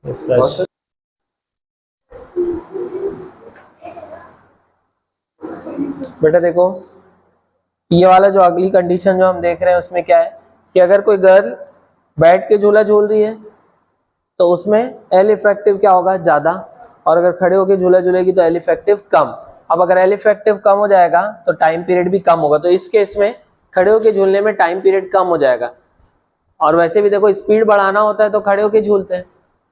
Refresh. बेटा देखो, ये वाला जो अगली कंडीशन जो हम देख रहे हैं उसमें क्या है कि अगर कोई गर्ल बैठ के झूला झूल रही है तो उसमें एल इफेक्टिव क्या होगा, ज्यादा, और अगर खड़े होकर झूला झूलेगी तो एल इफेक्टिव कम। अब अगर एल इफेक्टिव कम हो जाएगा तो टाइम पीरियड भी कम होगा, तो इस केस में खड़े होकर झूलने में टाइम पीरियड कम हो जाएगा। और वैसे भी देखो, स्पीड बढ़ाना होता है तो खड़े होकर झूलते हैं,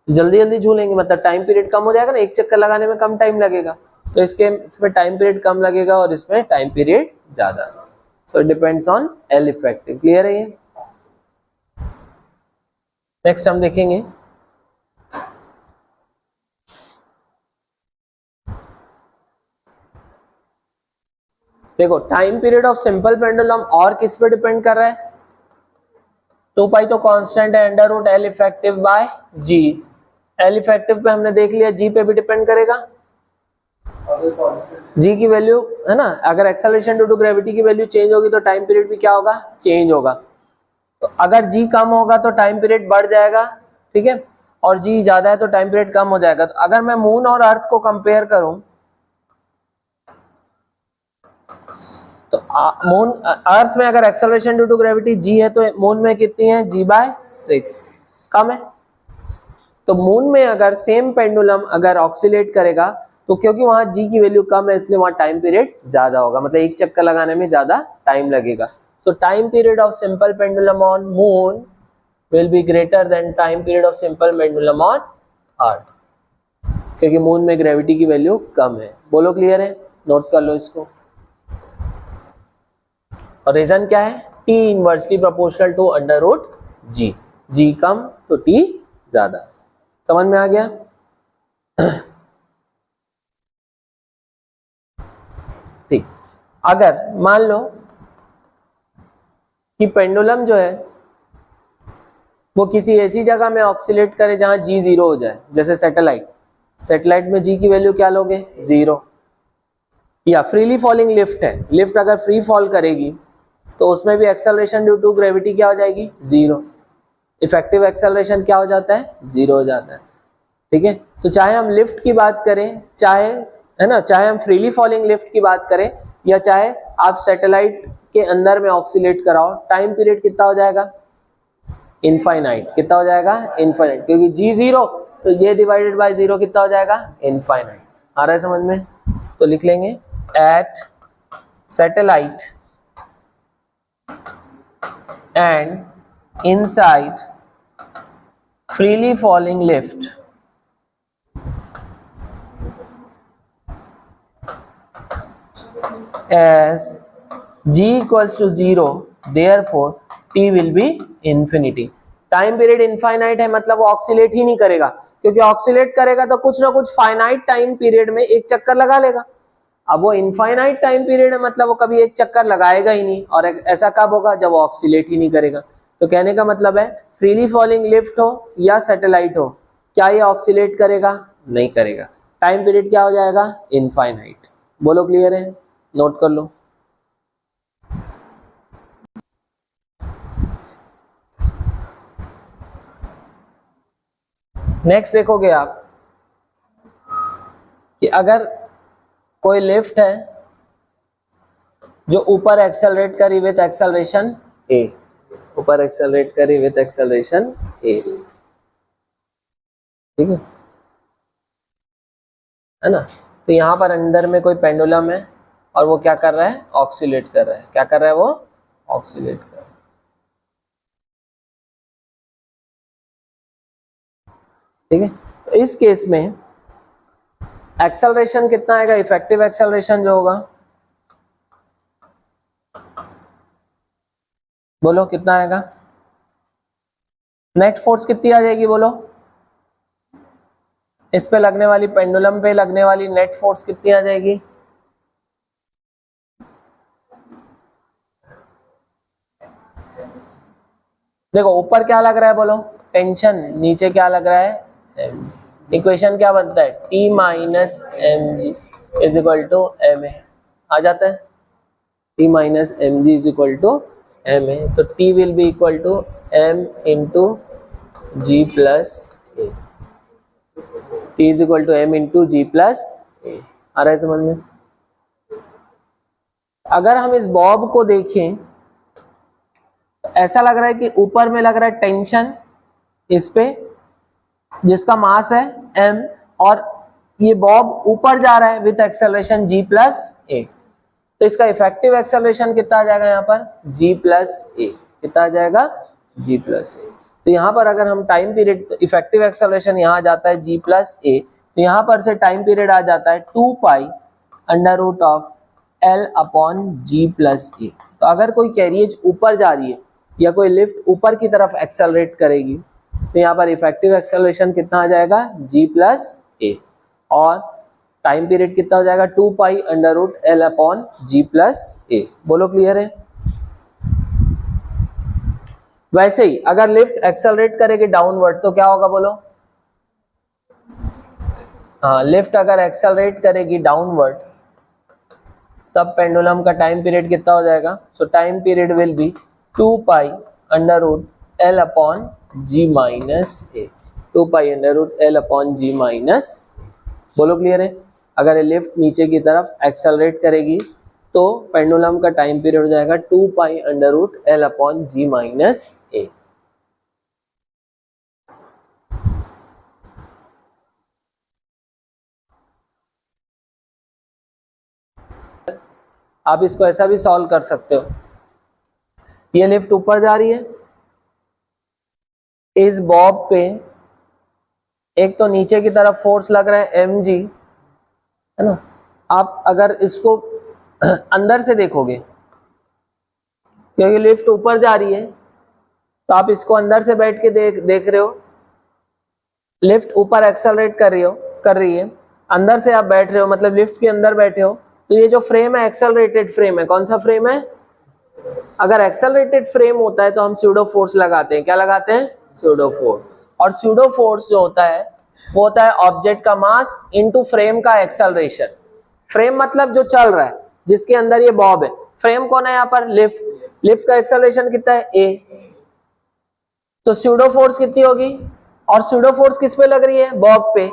जल्दी जल्दी झूलेंगे मतलब टाइम पीरियड कम हो जाएगा ना, एक चक्कर लगाने में कम टाइम लगेगा, तो इसमें टाइम पीरियड कम लगेगा और इसमें टाइम पीरियड ज्यादा। So it depends on L effective. Clear है ये? नेक्स्ट हम देखेंगे देखो, time period of simple pendulum और किस पे डिपेंड कर रहा है, 2 पाई तो कांस्टेंट है, under root L effective by g. L effective पे हमने देख लिया, जी पे भी डिपेंड करेगा, जी की वैल्यू है ना, अगर एक्सेलरेशन ड्यू टू ग्रेविटी की वैल्यू चेंज होगी तो टाइम पीरियड भी क्या होगा, चेंज होगा। तो अगर जी कम होगा तो टाइम पीरियड बढ़ जाएगा, ठीक है, और जी ज्यादा है तो टाइम पीरियड कम हो जाएगा। तो अगर मैं मून और अर्थ को कंपेयर करूं तो मून अर्थ में अगर acceleration due to gravity G है तो मून में कितनी है, g/6 कम है। तो मून में अगर सेम पेंडुलम अगर ऑक्सीलेट करेगा तो क्योंकि वहां जी की वैल्यू कम है इसलिए वहां टाइम पीरियड ज्यादा होगा, मतलब एक चक्कर लगाने में ज्यादा टाइम लगेगा। सो time period of simple pendulum on moon will be greater than time period of simple pendulum on earth, क्योंकि मून में ग्रेविटी की वैल्यू कम है। बोलो क्लियर है? नोट कर लो इसको। और रीजन क्या है, T inversely proportional to under root g, g कम तो टी ज्यादा। समझ में आ गया? ठीक, अगर मान लो कि पेंडुलम जो है वो किसी ऐसी जगह में ऑक्सीलेट करे जहां जी 0 हो जाए, जैसे सैटेलाइट में जी की वैल्यू क्या लोगे, 0, या फ्रीली फॉलिंग लिफ्ट है, लिफ्ट अगर फ्री फॉल करेगी तो उसमें भी एक्सेलरेशन ड्यू टू ग्रेविटी क्या हो जाएगी, 0, इफेक्टिव एक्सेलरेशन क्या हो जाता है, 0 हो जाता है। ठीक है, तो चाहे हम लिफ्ट की बात करें, चाहे है ना, चाहे हम फ्रीली फॉलिंग लिफ्ट की बात करें, या चाहे आप सैटेलाइट के अंदर में ऑक्सीलेट कराओ, टाइम पीरियड कितना हो जाएगा, इनफाइनाइट। कितना हो जाएगा, इनफाइनाइट, क्योंकि जी 0 तो ये डिवाइडेड बाय 0 कितना हो जाएगा, इनफाइनाइट। आ रहा है समझ में? तो लिख लेंगे at satellite and inside freely falling lift as g equals to 0 therefore t will be infinity। Time period infinite है मतलब वो ऑक्सीलेट ही नहीं करेगा, क्योंकि ऑक्सीलेट करेगा तो कुछ ना कुछ फाइनाइट टाइम पीरियड में एक चक्कर लगा लेगा। अब वो इनफाइनाइट टाइम पीरियड है मतलब वो कभी एक चक्कर लगाएगा ही नहीं, और ऐसा कब होगा, जब वो ऑक्सीलेट ही नहीं करेगा। तो कहने का मतलब है फ्रीली फॉलिंग लिफ्ट हो या सैटेलाइट हो, क्या ये ऑक्सीलेट करेगा, नहीं करेगा। टाइम पीरियड क्या हो जाएगा, इनफाइनाइट। बोलो क्लियर है? नोट कर लो। नेक्स्ट देखोगे आप कि अगर कोई लिफ्ट है जो ऊपर एक्सेलरेट करी विथ एक्सेलरेशन ए, ऊपर एक्सेलरेट करी विथ एक्सेलरेशन ए, ठीक है ना। तो यहां पर अंदर में कोई पेंडुलम है और वो क्या कर रहा है, ऑक्सीलेट कर रहा है। क्या कर रहा है वो, ऑक्सीलेट कर रहा है। ठीक है, तो इस केस में एक्सेलरेशन कितना आएगा, इफेक्टिव एक्सेलरेशन जो होगा, बोलो कितना आएगा, नेट फोर्स कितनी आ जाएगी बोलो, इस पे लगने वाली, पेंडुलम पे लगने वाली नेट फोर्स कितनी आ जाएगी, देखो ऊपर क्या लग रहा है बोलो, टेंशन, नीचे क्या लग रहा है, इक्वेशन क्या बनता है, T minus m g is equal to m a, आ जाता है, T minus m g is equal to m a. तो T will be equal to m into g plus a. T is equal to m into g plus a. आ रहा है समझ में? अगर हम इस बॉब को देखें तो ऐसा लग रहा है कि ऊपर में लग रहा है टेंशन इस पे, जिसका मास है m, और ये बॉब ऊपर जा रहा है with acceleration g plus a. तो इसका इफेक्टिव एक्सेलरेशन कितना आ जाएगा यहाँ पर? g प्लस ए। कितना आ जाएगा? g plus a. तो यहाँ पर अगर हम टाइम पीरियड, तो इफेक्टिव एक्सेलरेशन यहाँ आ जाता है g प्लस ए, तो यहाँ पर से टाइम पीरियड आ जाता है 2 pi under root of L upon g plus a. तो अगर कोई कैरियज ऊपर जा रही है या कोई लिफ्ट ऊपर की तरफ एक्सेलरेट करेगी तो यहाँ पर इफेक्टिव एक्सेलरेशन कितना आ जाएगा? g प्लस ए, और टाइम पीरियड कितना हो जाएगा? 2 pi under root L upon g plus a. बोलो क्लियर है? वैसे ही अगर लिफ्ट एक्सेलरेट करेगी डाउनवर्ड तो क्या होगा बोलो? हाँ, लिफ्ट अगर एक्सेलरेट करेगी डाउनवर्ड तब पेंडुलम का टाइम पीरियड कितना हो जाएगा? So time period will be 2 pi under root L upon g minus a. 2 pi under root L upon g minus. बोलो क्लियर है? अगर ये लिफ्ट नीचे की तरफ एक्सेलरेट करेगी तो पेंडुलम का टाइम पीरियड हो जाएगा 2 pi under root L upon g minus a. आप इसको ऐसा भी सॉल्व कर सकते हो, ये लिफ्ट ऊपर जा रही है, इस बॉब पे एक तो नीचे की तरफ फोर्स लग रहा है mg, है ना। आप अगर इसको अंदर से देखोगे, क्योंकि लिफ्ट ऊपर जा रही है तो आप इसको अंदर से बैठ के देख रहे हो, लिफ्ट ऊपर एक्सेलरेट कर रही है, अंदर से आप बैठ रहे हो, मतलब लिफ्ट के अंदर बैठे हो, तो ये जो फ्रेम है एक्सेलरेटेड फ्रेम है। कौन सा फ्रेम है? अगर एक्सेलरेटेड फ्रेम होता है तो हम स्यूडो फोर्स लगाते हैं। क्या लगाते हैं? Pseudo force. और स्यूडो फोर्स जो होता है वो होता है ऑब्जेक्ट का मास इनटू फ्रेम का एक्सेलरेशन। फ्रेम मतलब जो चल रहा है, जिसके अंदर ये बॉब है। फ्रेम कौन है यहाँ पर? लिफ्ट। लिफ्ट का एक्सेलरेशन कितना है? a। तो स्यूडो फोर्स कितनी होगी? और स्यूडो फोर्स किस पे लग रही है? बॉब पे।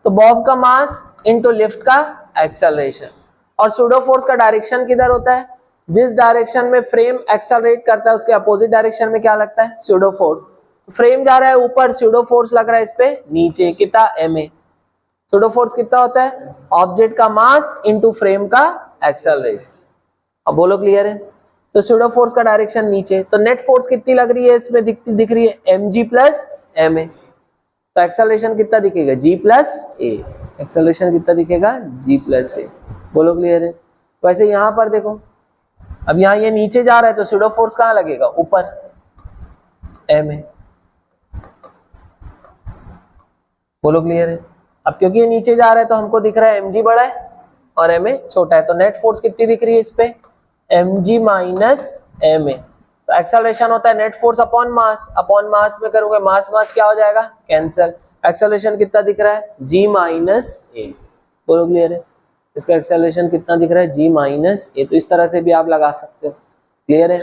तो बॉब का मास इनटू लिफ्ट का एक्सेलरेशन। और स्यूडो फोर्स का डायरेक्शन किधर होता है? जिस डायरेक्शन में फ्रेम एक्सेलरेट करता है उसके अपोजिट डायरेक्शन में क्या लगता है? Pseudo force. फ्रेम जा रहा है ऊपर, स्यूडो फोर्स लग रहा है इस पे नीचे, कितना? ma। स्यूडो फोर्स कितना होता है? ऑब्जेक्ट का मास इनटू फ्रेम का एक्सेलरेशन। अब बोलो क्लियर है? तो स्यूडो फोर्स का डायरेक्शन नीचे, तो नेट फोर्स कितनी लग रही है इसमें? दिख रही है mg प्लस ma। तो एक्सेलरेशन कितना दिखेगा? g plus a। एक्सेलरेशन कितना दिखेगा? g plus a। बोलो क्लियर है? वैसे यहाँ पर देखो, अब यहाँ ये नीचे जा रहा है तो स्यूडो फोर्स कहाँ लगेगा? ऊपर, ma। बोलो क्लियर है? अब क्योंकि ये नीचे जा रहा है तो हमको दिख रहा है mg बड़ा है और ma छोटा है, तो नेट फोर्स कितनी दिख रही है इस पे? mg minus ma। तो एक्सेलरेशन होता है नेट फोर्स अपॉन मास। अपॉन मास में करोगे, मास मास क्या हो जाएगा? कैंसल। एक्सेलरेशन कितना दिख रहा है? g minus a। बोलो क्लियर है? इसका एक्सेलरेशन कितना दिख रहा है? g minus a। तो इस तरह से भी आप लगा सकते हो। क्लियर है?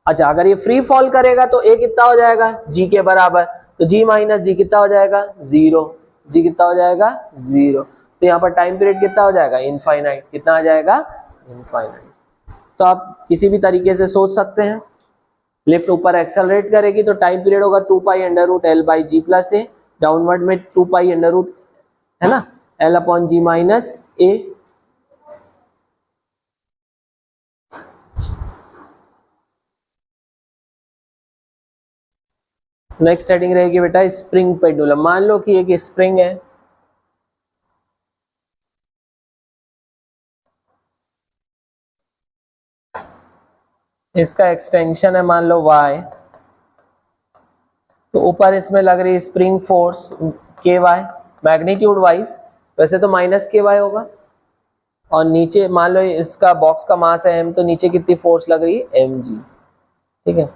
अच्छा, अगर ये फ्री फॉल करेगा तो a कितना हो जाएगा? g के बराबर। तो g माइनस g कितना हो जाएगा? 0। g कितना हो जाएगा? 0। तो यहाँ पर टाइम पीरियड कितना हो जाएगा? इनफाइनाइट। कितना आ जाएगा? इनफाइनाइट। तो आप किसी भी तरीके से सोच सकते हैं, लिफ्ट ऊपर एक्सेलरेट करेगी तो टाइम पीरियड होगा 2 pi under root L by g plus a, downward में 2 पाई अंडर रूट, है ना, L upon g minus a. Next heading रहेगी बेटा स्प्रिंग पेंडुलम। मान लो कि एक स्प्रिंग है, इसका एक्सटेंशन है मान लो y, तो ऊपर इसमें लग रही spring force ky magnitude wise, वैसे तो माइनस ky होगा, और नीचे मान लो इसका बॉक्स का मास है m, तो नीचे कितनी फोर्स लग रही है? mg। ठीक है।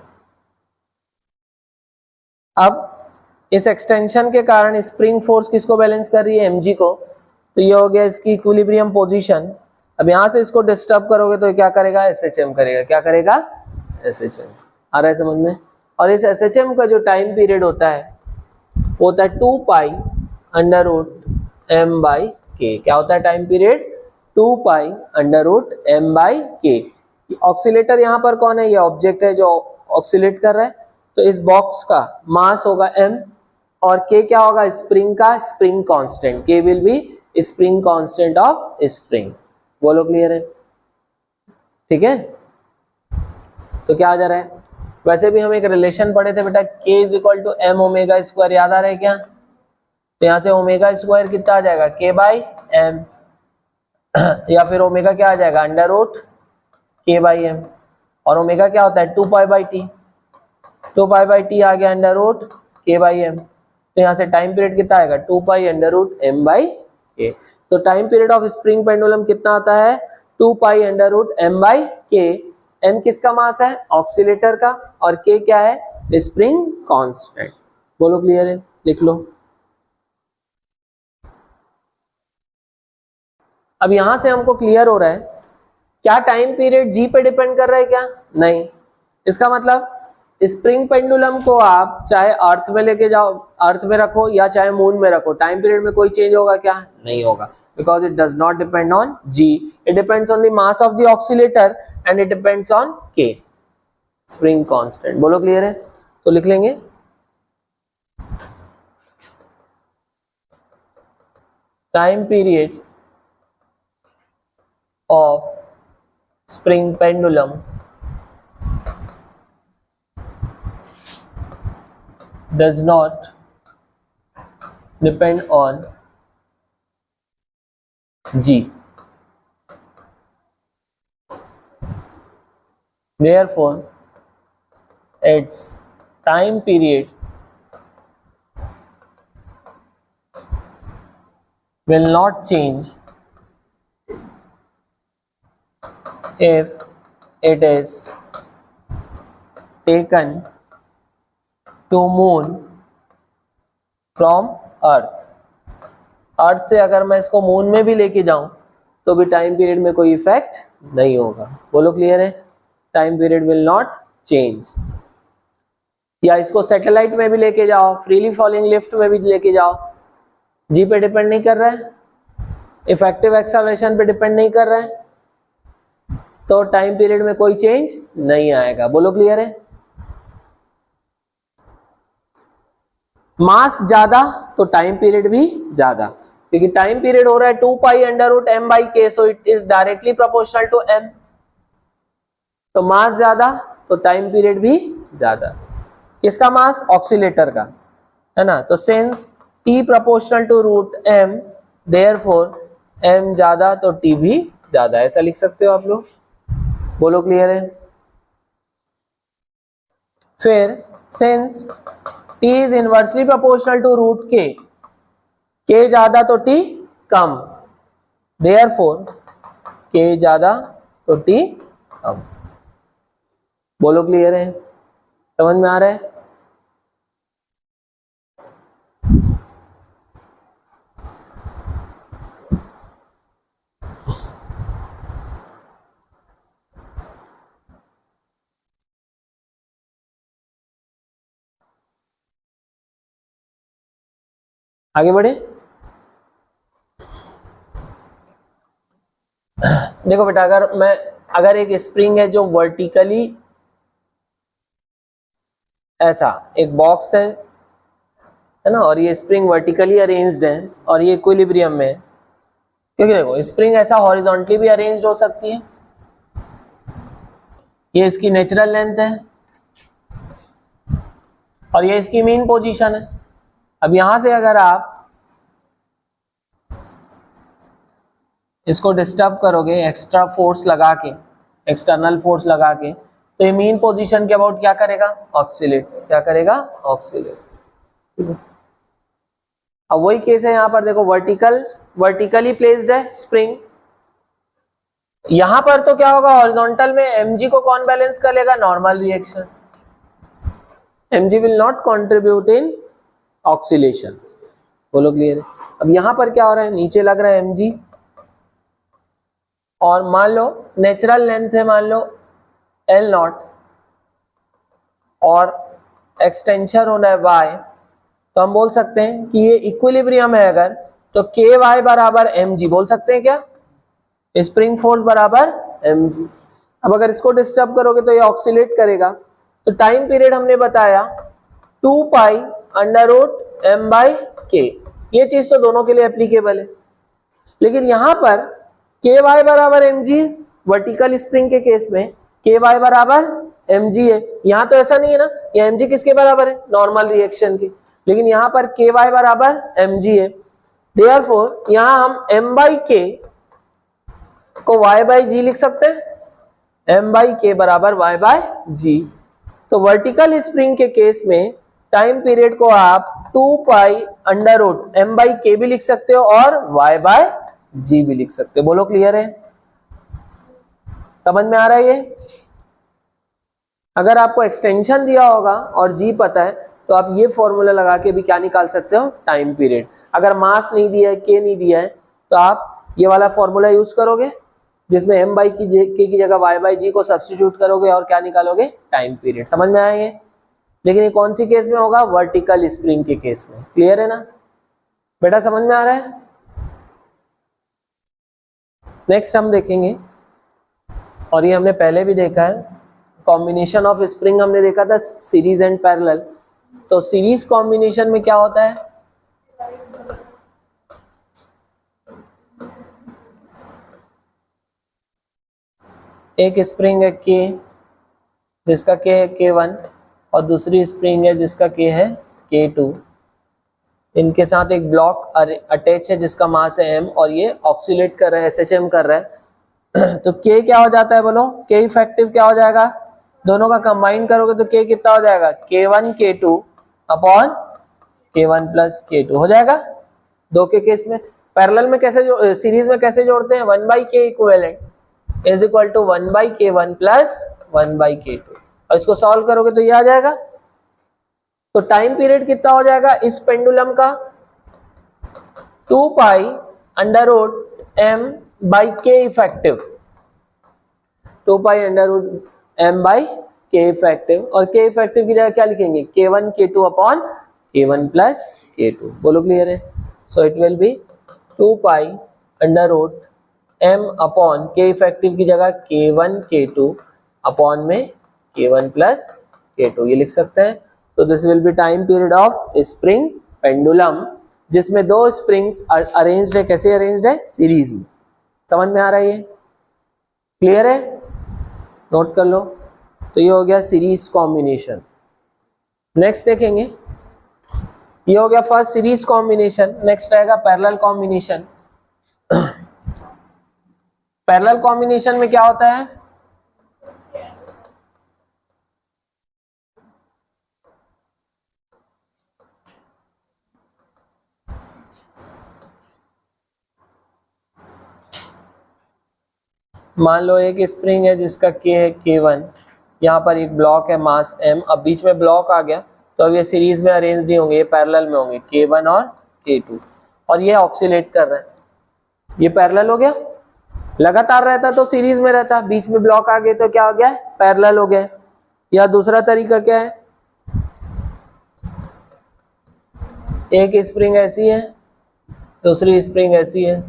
अब इस एक्सटेंशन के कारण स्प्रिंग फोर्स किसको बैलेंस कर रही है? mg को। तो ये हो गया इसकी इक्विलिब्रियम पोजीशन। अब यहां से इसको डिस्टर्ब करोगे तो क्या करेगा? SHM करेगा। क्या करेगा? SHM। आ रहा है समझ में? और इस SHM का जो टाइम पीरियड होता है वो होता है 2 pi under root M by k. क्या होता है time period? 2 pi under root M by k. Oscillator यहाँ पर कौन है? ये ऑब्जेक्ट है जो ऑक्सीलेट कर रहा है, तो इस बॉक्स का मास होगा m और k क्या होगा? स्प्रिंग का spring constant. k will be spring constant of spring. बोलो क्लियर है? ठीक है, तो क्या आ जा रहा है? वैसे भी हम एक रिलेशन पढ़े थे बेटा, k is equal to m omega square, याद आ रहा है क्या? तो यहाँ से ओमेगा स्क्वायर कितना आ जाएगा? k बाई एम, या फिर ओमेगा क्या आ जाएगा? Under root k by m, और ओमेगा क्या होता है? 2 pi by T, 2 pi by T आ गया under root k by m. तो यहाँ से टाइम पीरियड कितना आएगा? 2 pi under root M by k. तो time period of spring pendulum कितना आता है? 2 pi under root M by के। एम किसका मास है? ऑक्सीलेटर का, और के क्या है? Spring constant. बोलो क्लियर है? लिख लो। अब यहां से हमको क्लियर हो रहा है क्या टाइम पीरियड जी पे डिपेंड कर रहा है क्या? नहीं। इसका मतलब स्प्रिंग पेंडुलम को आप चाहे अर्थ में लेके जाओ, अर्थ में रखो या चाहे मून में रखो, टाइम पीरियड में कोई चेंज होगा क्या? नहीं होगा, because it does not depend on g, it depends on the mass of the oscillator and it depends on k, spring constant. बोलो क्लियर है? तो लिख लेंगे time period of spring pendulum does not depend on G. Therefore, its time period will not change if it is taken to moon from earth. अर्थ से अगर मैं इसको moon में भी लेके जाऊं तो भी टाइम पीरियड में कोई इफेक्ट नहीं होगा। बोलो क्लियर है? Time period will not change. या इसको सैटेलाइट में भी लेके जाओ, फ्रीली फॉलिंग लिफ्ट में भी लेके जाओ, जी पे डिपेंड नहीं कर रहा है, इफेक्टिव एक्सेलरेशन पे डिपेंड नहीं कर रहा है, तो टाइम पीरियड में कोई चेंज नहीं आएगा। बोलो क्लियर है? मास ज्यादा तो टाइम पीरियड भी ज्यादा, क्योंकि टाइम पीरियड हो रहा है 2 pi under root M by k, so it is directly proportional to m. तो मास ज्यादा तो टाइम पीरियड भी ज्यादा। किसका मास? ऑक्सीलेटर का, है ना? तो since t proportional to root m, therefore m ज्यादा तो टी भी ज्यादा, ऐसा लिख सकते हो आप लोग। बोलो क्लियर है? फिर since T is inversely proportional to root k, K ज्यादा तो T कम, देयरफॉर K ज्यादा तो T कम। बोलो क्लियर है? समझ में आ रहा है? आगे बढ़े। देखो बेटा, अगर एक स्प्रिंग है जो वर्टिकली ऐसा एक बॉक्स है ना, और ये स्प्रिंग वर्टिकली अरेंज्ड है और ये इक्विलिब्रियम में है, क्योंकि देखो स्प्रिंग ऐसा हॉरिजॉन्टली भी अरेंज्ड हो सकती है, ये इसकी नेचुरल लेंथ है और ये इसकी मीन पोजीशन है। अब यहां से अगर आप इसको डिस्टर्ब करोगे एक्स्ट्रा फोर्स लगा के, एक्सटर्नल फोर्स लगा के, तो ये मीन पोजीशन के अबाउट क्या करेगा? ऑक्सीलेट। क्या करेगा? ऑक्सीलेट। अब वही केस है यहां पर, देखो वर्टिकली प्लेस्ड है स्प्रिंग, यहां पर तो क्या होगा? हॉरिजॉन्टल में mg को कौन बैलेंस कर लेगा? Normal reaction. mg will not contribute in oscillation. बोलो क्लियर है? अब यहां पर क्या हो रहा है? नीचे लग रहा है mg, और मान लो नेचुरल लेंथ है, मान लो L नॉट, और एक्सटेंशन होना है y, तो हम बोल सकते हैं कि ये इक्विलिब्रियम है अगर, तो के वाई बराबर mg बोल सकते हैं क्या, स्प्रिंग फोर्स बराबर mg। अब अगर इसको डिस्टर्ब करोगे तो ये ऑक्सीलेट करेगा। तो टाइम पीरियड हमने बताया 2 pi under root m by k, ये चीज तो दोनों के लिए एप्लीकेबल है। लेकिन यहां पर के वाई बराबर mg, वर्टिकल स्प्रिंग के केस में के वाई बराबर mg है, यहां तो ऐसा नहीं है ना, ये mg किसके बराबर है, नॉर्मल रिएक्शन के, लेकिन यहां पर के वाई बराबर mg है। देयरफॉर यहां हम m बाई के को y बाई जी लिख सकते हैं, m बाई के बराबर y बाई जी। तो वर्टिकल स्प्रिंग के केस में टाइम पीरियड को आप 2 pi under root m by k भी लिख सकते हो और y बाई जी भी लिख सकते हो। बोलो क्लियर है, समझ में आ रहा है ये। अगर आपको एक्सटेंशन दिया होगा और जी पता है तो आप ये फॉर्मूला लगा के भी क्या निकाल सकते हो, टाइम पीरियड। अगर मास नहीं दिया है, के नहीं दिया है, तो आप ये वाला फॉर्मूला यूज करोगे जिसमें m बाई के की जगह y बाई जी को सब्स्टिट्यूट करोगे और क्या निकालोगे, टाइम पीरियड। समझ में आएंगे। लेकिन ये कौन सी केस में होगा, वर्टिकल स्प्रिंग के केस में। क्लियर है ना बेटा, समझ में आ रहा है। नेक्स्ट हम देखेंगे, और ये हमने पहले भी देखा है, कॉम्बिनेशन ऑफ स्प्रिंग हमने देखा था सीरीज एंड पैरेलल। तो सीरीज कॉम्बिनेशन में क्या होता है, एक स्प्रिंग है के जिसका के है K1 और दूसरी स्प्रिंग है जिसका के है K2, इनके साथ एक ब्लॉक अटैच है जिसका मास है m और ये ऑक्सीलेट कर रहा है, SHM कर रहा है। तो K क्या हो जाता है बोलो, K इफेक्टिव क्या हो जाएगा, दोनों का कंबाइन करोगे तो K कितना हो जाएगा, K1 K2 upon K1 plus K2 हो जाएगा। दो के केस में। पैरेलल में कैसे, सीरीज में कैसे जोड़ते हैं, 1 by k equivalent is equal to 1 by K1 plus 1 by K2, और इसको सॉल्व करोगे तो ये आ जाएगा। तो टाइम पीरियड कितना हो जाएगा इस पेंडुलम का, 2 pi under root m by k effective, 2 pi under root m by k effective, और के इफेक्टिव की जगह क्या लिखेंगे, K1 K2 upon K1 plus K2। बोलो क्लियर है। So it will be 2 pi under root m upon k effective की जगह K1 K2 upon में K1 प्लस K2 ये लिख सकते हैं। So this will be time period of spring pendulum, जिसमें दो स्प्रिंग्स अरेंज्ड है, कैसे अरेंज्ड है, सीरीज में। समझ में आ रहा है ये, क्लियर है, नोट कर लो। तो ये हो गया सीरीज कॉम्बिनेशन। नेक्स्ट देखेंगे, ये हो गया फर्स्ट सीरीज कॉम्बिनेशन। नेक्स्ट रहेगा पैरेलल कॉम्बिनेशन। पैरेलल कॉम्बिनेशन में क्या होता है, मान लो एक स्प्रिंग है जिसका के है K1, यहाँ पर एक ब्लॉक है मास m, अब बीच में ब्लॉक आ गया तो अब ये सीरीज में अरेंज नहीं होंगे, ये पैरेलल में होंगे K1 और K2, और ये ऑक्सीलेट कर रहा है। ये पैरेलल हो गया, लगातार रहता तो सीरीज में रहता, बीच में ब्लॉक आ गए तो क्या हो गया, पैरेलल हो गया। या दूसरा तरीका क्या है, एक स्प्रिंग ऐसी है, दूसरी स्प्रिंग ऐसी है,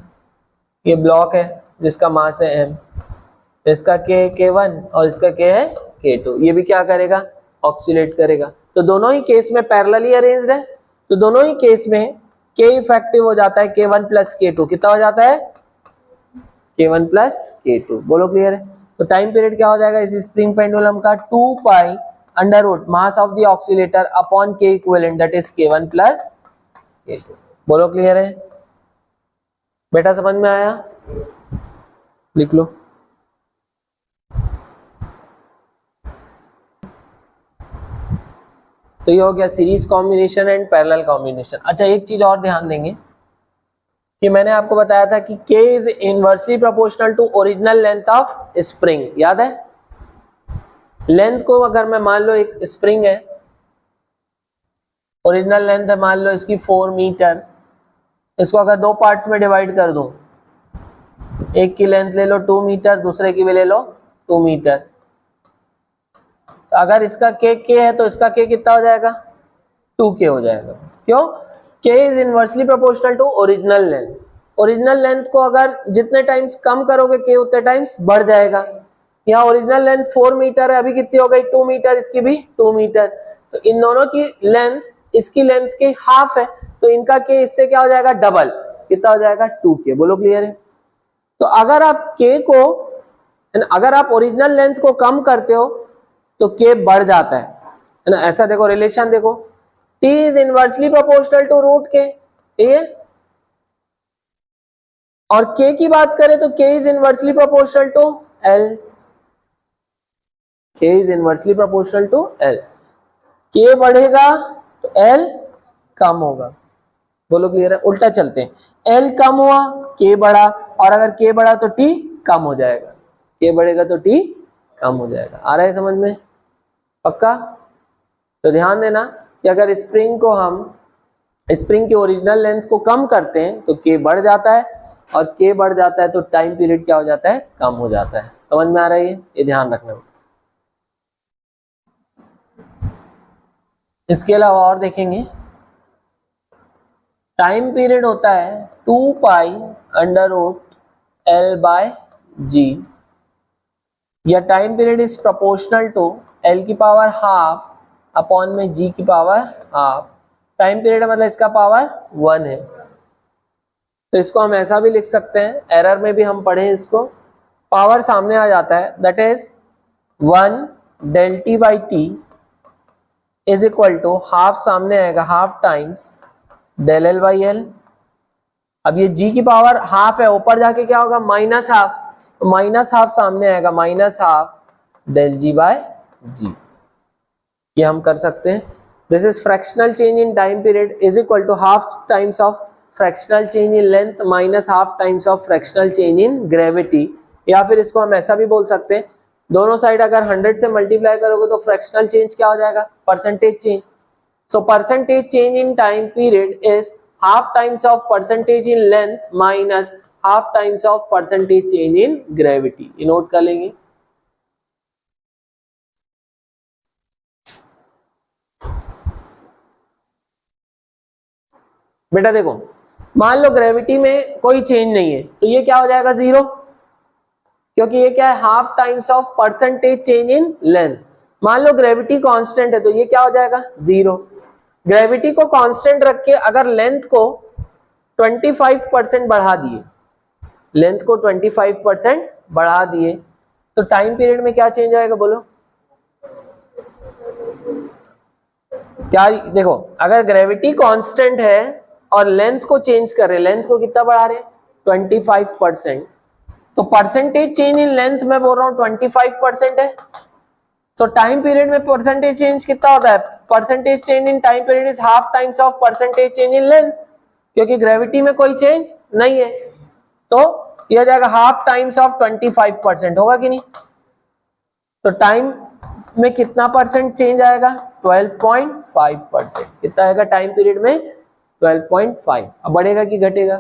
ये ब्लॉक है जिसका मास है m, इसका के K1 और इसका के है K2, ये भी क्या करेगा, ऑक्सीलेट करेगा। तो दोनों ही केस में पैरेलली अरेंज्ड है, तो दोनों ही केस में K इफेक्टिव हो जाता है K1 प्लस K2, कितना हो जाता है, K1 प्लस K2। बोलो क्लियर है। तो टाइम पीरियड क्या हो जाएगा इस स्प्रिंग पेंडुलम का, 2 pi under root mass of the oscillator upon K equivalent that is K1 plus K2। बोलो क्लियर है बेटा, समझ में आया, लिख लो। तो ये हो गया series combination and parallel combination. अच्छा एक चीज और ध्यान देंगे कि मैंने आपको बताया था कि K is inversely proportional to original length of spring, याद है। लेंथ को अगर मैं मान लो एक स्प्रिंग है, ओरिजिनल लेंथ है मान लो इसकी 4 मीटर, इसको अगर दो पार्ट्स में डिवाइड कर दूं, एक की लेंथ ले लो 2 मीटर, दूसरे की भी ले लो 2 मीटर, तो अगर इसका K है तो इसका K कितना हो जाएगा, 2K हो जाएगा। क्यों? k is inversely proportional to original length. Original length को अगर जितने टाइम्स कम करोगे k उतने टाइम्स बढ़ जाएगा। यहाँ ओरिजिनल लेंथ 4 मीटर है, अभी कितनी हो गई 2 मीटर, इसकी भी 2 मीटर, तो इन दोनों की लेंथ इसकी लेंथ के हाफ है, तो इनका k इससे क्या हो जाएगा डबल, कितना हो जाएगा 2k। बोलो क्लियर है? तो अगर आप k को, अगर आप ओरिजिनल लेंथ को कम करते हो तो k बढ़ जाता है ना। ऐसा देखो रिलेशन देखो, t is inversely proportional to root k, ये, और k की बात करें तो k is inversely proportional to l, k is inversely proportional to l। k बढ़ेगा तो l कम होगा। बोलो क्लियर है? उल्टा चलते हैं, l कम हुआ k बढ़ा, और अगर k बढ़ा तो t कम हो जाएगा, k बढ़ेगा तो t कम हो जाएगा। आ रहा है समझ में? पक्का? तो ध्यान देना कि अगर स्प्रिंग को हम, स्प्रिंग की ओरिजिनल लेंथ को कम करते हैं तो k बढ़ जाता है, और k बढ़ जाता है तो टाइम पीरियड क्या हो जाता है, कम हो जाता है। समझ में आ रहा है? ये ध्यान रखना। इसके अलावा और देखेंगे, टाइम पीरियड होता है 2 pi under root L by G, या time period is proportional to L की पावर हाफ अपॉन में G की पावर हाफ। टाइम पीरियड मतलब इसका पावर 1 है, तो इसको हम ऐसा भी लिख सकते हैं, एरर में भी हम पढ़े इसको, पावर सामने आ जाता है, that is 1 del t by t is equal to half, सामने आएगा half times del l by l. अब ये g की पावर हाफ है, ऊपर जाके क्या होगा माइनस हाफ, तो माइनस हाफ सामने आएगा minus half del g by g. ये हम कर सकते हैं। This is fractional change in time period is equal to half times of fractional change in length minus half times of fractional change in gravity. या फिर इसको हम ऐसा भी बोल सकते हैं, दोनों साइड अगर 100 से मल्टीप्लाई करोगे तो फ्रैक्शनल चेंज क्या हो जाएगा, percentage change. So percentage change in time period is half times of percentage in length minus half times of percentage change in gravity. ये नोट कर लेंगे। बेटा देखो, मान लो ग्रेविटी में कोई चेंज नहीं है, तो ये क्या हो जाएगा जीरो, क्योंकि ये क्या है half times of percentage change in length. मान लो ग्रेविटी कांस्टेंट है तो ये क्या हो जाएगा जीरो। ग्रेविटी को कांस्टेंट रख के अगर लेंथ को 25% बढ़ा दिए, लेंथ को 25% बढ़ा दिए, तो टाइम पीरियड में क्या चेंज आएगा बोलो क्या? देखो अगर ग्रेविटी कांस्टेंट है और लेंथ को चेंज कर रहे, लेंथ को कितना बढ़ा रहे 25%, तो परसेंटेज चेंज इन लेंथ में बोल रहा हूं 25% है, तो टाइम पीरियड में परसेंटेज चेंज कितना होता है, percentage change in time period is half times of percentage change in length, क्योंकि ग्रेविटी में कोई चेंज नहीं है, तो यह जाएगा हाफ टाइम्स ऑफ 25%, होगा कि नहीं? तो टाइम में कितना परसेंट चेंज आएगा 12.5%। कितना आएगा टाइम पीरियड में 12.5। अब बढ़ेगा कि घटेगा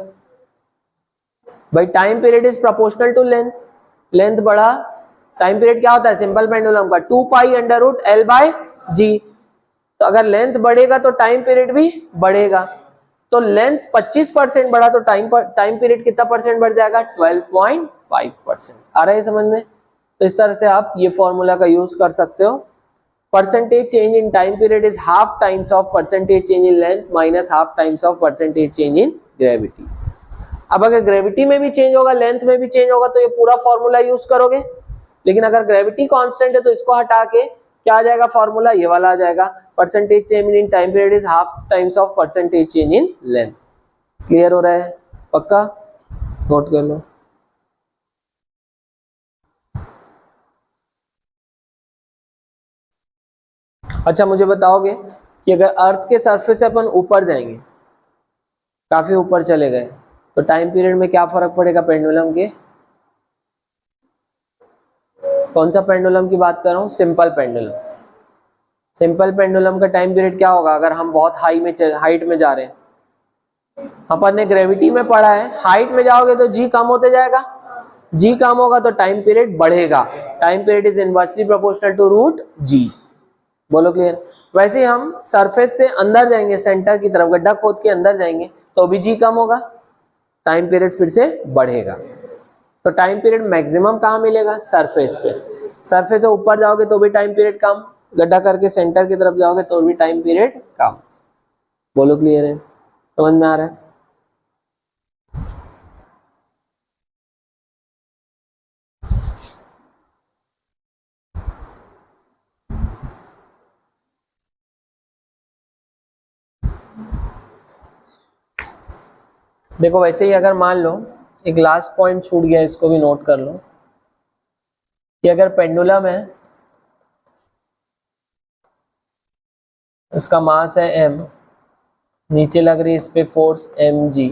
भाई? Time period is proportional to length, length बढ़ा, टाइम पीरियड क्या होता है सिंपल पेंडुलम का 2 pi under root L by g. तो अगर लेंथ बढ़ेगा तो टाइम पीरियड भी बढ़ेगा, तो लेंथ 25% बढ़ा तो टाइम पीरियड कितना परसेंट बढ़ जाएगा 12.5%। आ रहा है समझ में? तो इस तरह से आप ये फॉर्मूला का यूज कर सकते हो। Percentage change in time period is half times of percentage change in length minus half times of percentage change in gravity. अब अगर ग्रेविटी में भी चेंज होगा, लेंथ में भी चेंज होगा, तो ये पूरा फॉर्मूला यूज करोगे, लेकिन अगर ग्रेविटी कांस्टेंट है तो इसको हटा के क्या आ जाएगा फॉर्मूला, ये वाला आ जाएगा, percentage change in time period is half times of percentage change in length. Clear हो रहा है? पक्का? नोट कर लो। अच्छा मुझे बताओगे कि अगर अर्थ के सरफेस से अपन ऊपर जाएंगे, काफी ऊपर चले गए, तो टाइम पीरियड में क्या फर्क पड़ेगा पेंडुलम के? कौन सा पेंडुलम की बात कर रहा हूँ? Simple pendulum. सिंपल पेंडुलम का टाइम पीरियड क्या होगा अगर हम बहुत हाइट में जा रहे हैं? अपन ने ग्रेविटी में पढ़ा है, हाइट में जाओगे तो जी कम होते जाएगा, जी कम होगा तो टाइम पीरियड बढ़ेगा। Time period is inversely proportional to root g. बोलो क्लियर। वैसे ही हम सरफेस से अंदर जाएंगे, सेंटर की तरफ गड्ढा खोद के अंदर जाएंगे तो भी जी कम होगा, टाइम पीरियड फिर से बढ़ेगा। तो टाइम पीरियड मैक्सिमम कहाँ मिलेगा? सरफेस पे। सरफेस से ऊपर जाओगे तो भी टाइम पीरियड कम, गड्ढा करके सेंटर की तरफ जाओगे तो भी टाइम पीरियड कम। बोलो क्लियर है, समझ में आ रहा है? देखो वैसे ही अगर मान लो एक लास्ट पॉइंट छूट गया, इसको भी नोट कर लो कि अगर पेंडुलम है, इसका मास है m, नीचे लग रही है इस पे फोर्स mg,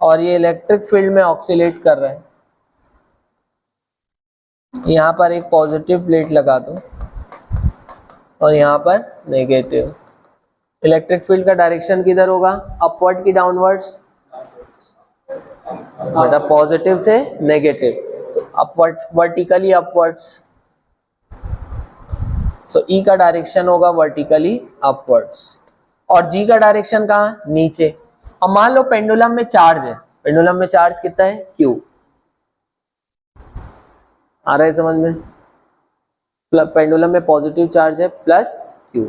और ये इलेक्ट्रिक फील्ड में ऑक्सीलेट कर रहा है, यहाँ पर एक पॉजिटिव प्लेट लगा दो और यहाँ पर नेगेटिव। इलेक्ट्रिक फील्ड का डायरेक्शन किधर होगा? अपवर्ड की डाउनवर्ड्स? मतलब पॉजिटिव से नेगेटिव, तो अपवर्ड, वर्टिकली अपवर्ड्स। सो ई का डायरेक्शन होगा वर्टिकली अपवर्ड्स, और जी का डायरेक्शन कहाँ? नीचे। अब मान लो पेंडुलम में चार्ज है, पेंडुलम में चार्ज कितना है? Q। आ रहा है समझ में? पेंडुलम में पॉजिटिव चार्ज है प्लस Q,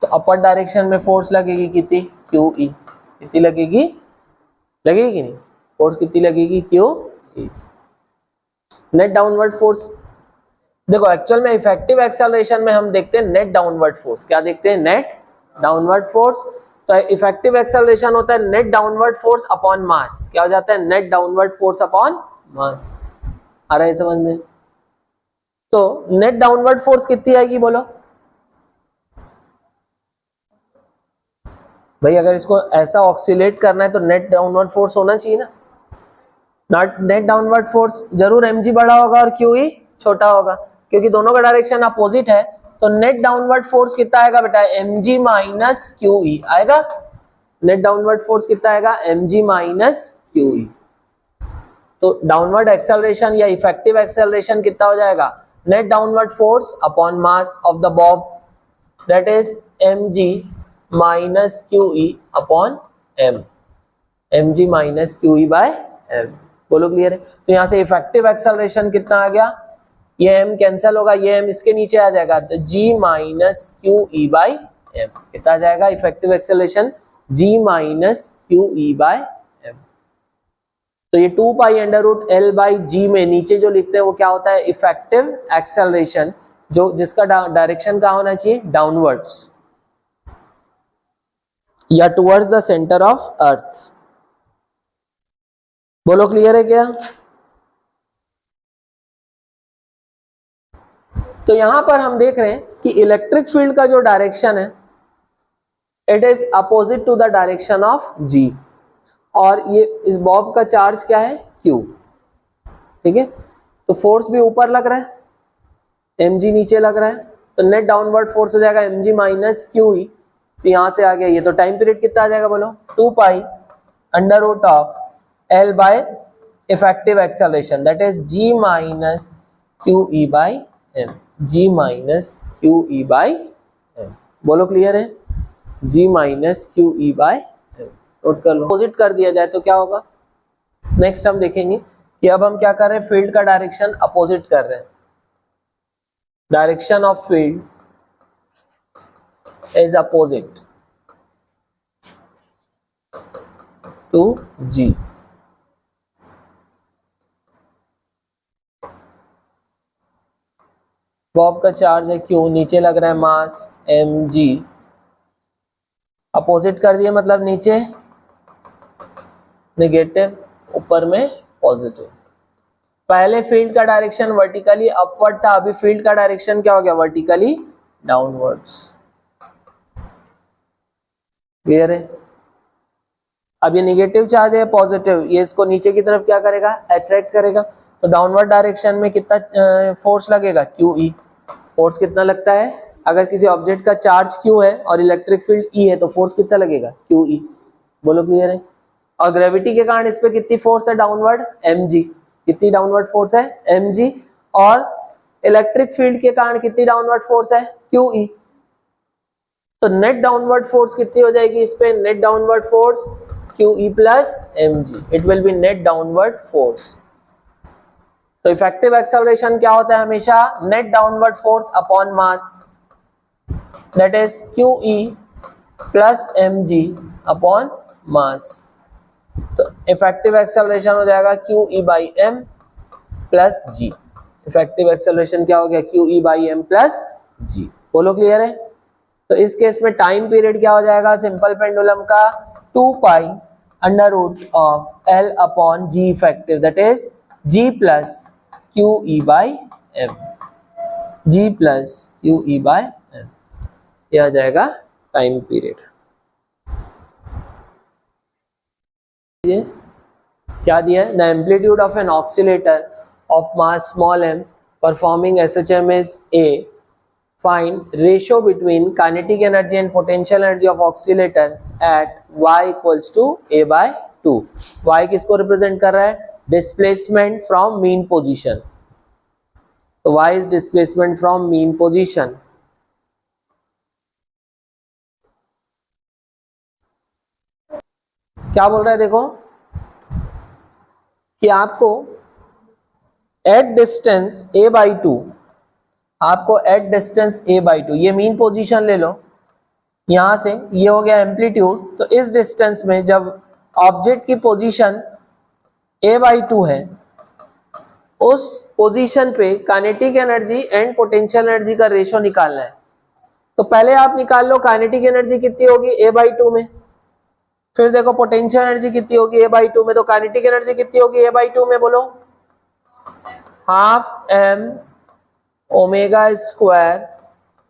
तो अपवर्ड डायरेक्शन में फोर्स लगेगी कितनी? QE। कितनी लगेगी? लगेगी कि नहीं? फोर्स कितनी लगेगी? QE। नेट डाउनवर्ड फोर्स, देखो एक्चुअल में इफेक्टिव एक्सेलरेशन में हम देखते हैं नेट डाउनवर्ड फोर्स। क्या देखते हैं? Net downward force. तो इफेक्टिव एक्सेलरेशन होता है net downward force upon mass. क्या हो जाता है? Net downward force upon mass. आ रहा है समझ में? तो नेट डाउनवर्ड फोर्स कितनी आएगी बोलो भाई? अगर इसको ऐसा ऑक्सीलेट करना है तो नेट डाउनवर्ड फोर्स होना चाहिए ना। नेट डाउनवर्ड फोर्स जरूर mg बड़ा होगा और QE छोटा होगा, क्योंकि दोनों का डायरेक्शन अपोजिट है। तो नेट डाउनवर्ड फोर्स कितना आएगा बेटा? mg माइनस QE आएगा। नेट डाउनवर्ड फोर्स कितना आएगा? mg minus QE। तो डाउनवर्ड एक्सेलरेशन या इफेक्टिव एक्सेलरेशन कितना हो जाएगा? Net downward force upon mass of the bob, that is mg minus QE upon m, mg minus QE by m। बोलो clear है? तो यहाँ से इफेक्टिव एक्सेलरेशन कितना आ गया? ये m कैंसिल होगा, ये m इसके नीचे आ जाएगा, तो g minus QE by m। कितना आ जाएगा effective acceleration? g minus QE by m। तो ये 2 pi under root L by g में नीचे जो लिखते हैं वो क्या होता है? इफेक्टिव एक्सेलरेशन, जो जिसका डायरेक्शन क्या होना चाहिए? डाउनवर्ड्स या towards the centre of earth. बोलो क्लियर है क्या? तो यहां पर हम देख रहे हैं कि इलेक्ट्रिक फील्ड का जो डायरेक्शन है it is opposite to the direction of g, और ये इस बॉब का चार्ज क्या है? Q। ठीक है, तो फोर्स भी ऊपर लग रहा है, mg नीचे लग रहा है, तो नेट डाउनवर्ड फोर्स हो जाएगा mg माइनस QE। तो यहां से आ गया ये, तो टाइम पीरियड कितना आ जाएगा बोलो? 2 pi under root of L by effective acceleration, that is g minus QE by m, g minus QE by m। बोलो क्लियर है? g minus QE by m note कर लो। अपोजिट कर दिया जाए तो क्या होगा? नेक्स्ट हम देखेंगे कि अब हम क्या कर रहे हैं? फील्ड का डायरेक्शन अपोजिट कर रहे हैं। Direction of field is opposite to G। Bob का चार्ज है Q, नीचे लग रहा है मास mg, अपोजिट कर दिया मतलब नीचे नेगेटिव, ऊपर में पॉजिटिव। पहले फील्ड का डायरेक्शन वर्टिकली अपवर्ड था, अभी फील्ड का डायरेक्शन क्या हो गया? Vertically downwards. क्लियर है? अब ये नेगेटिव चार्ज है, पॉजिटिव, ये इसको नीचे की तरफ क्या करेगा? अट्रैक्ट करेगा। तो डाउनवर्ड डायरेक्शन में कितना फोर्स लगेगा? QE। फोर्स कितना लगता है? अगर किसी ऑब्जेक्ट का चार्ज Q है और इलेक्ट्रिक फील्ड E है तो फोर्स कितना लगेगा? QE। बोलो क्लियर है? और ग्रेविटी के कारण इस पे कितनी फोर्स है डाउनवर्ड? mg। कितनी डाउनवर्ड फोर्स है? mg। और इलेक्ट्रिक फील्ड के कारण कितनी डाउनवर्ड फोर्स है, QE। तो नेट डाउनवर्ड फोर्स कितनी हो जाएगी इस पे, net downward force QE plus mg, it will B net downward force. तो इफेक्टिव एक्सेलरेशन क्या होता है हमेशा, net downward force upon mass, that is QE plus mg upon mass. तो इफेक्टिव एक्सेलरेशन हो जाएगा QE by m plus g। Effective acceleration क्या हो गया, QE by m plus g। बोलो क्लियर है। तो इस केस में टाइम पीरियड क्या हो जाएगा सिंपल पेंडुलम का, 2 pi under root of L upon G effective, that is G plus QE by m, G plus QE by m, यह आ जाएगा टाइम पीरियड। ये क्या दिया है, the amplitude of an oscillator of mass small m performing SHM is A. Find ratio between kinetic energy and potential energy of oscillator at y equals to A by 2. y किसको represent कर रहा है, displacement from mean position. तो y is displacement from mean position. क्या बोल रहा है देखो कि आपको एट डिस्टेंस a बाई 2, आपको एट डिस्टेंस a बाई 2, ये मीन पोजीशन ले लो, यहां से ये हो गया एम्पलीट्यूड। तो इस डिस्टेंस में जब ऑब्जेक्ट की पोजीशन a बाई 2 है, उस पोजीशन पे kinetic energy and potential energy का रेशो निकालना है। तो पहले आप निकाल लो काइनेटिक एनर्जी कितनी होगी a बाई 2 में, फिर देखो पोटेंशियल एनर्जी कितनी होगी a बाई 2 में। तो काइनेटिक एनर्जी कितनी होगी a बाई 2 में, बोलो half m omega square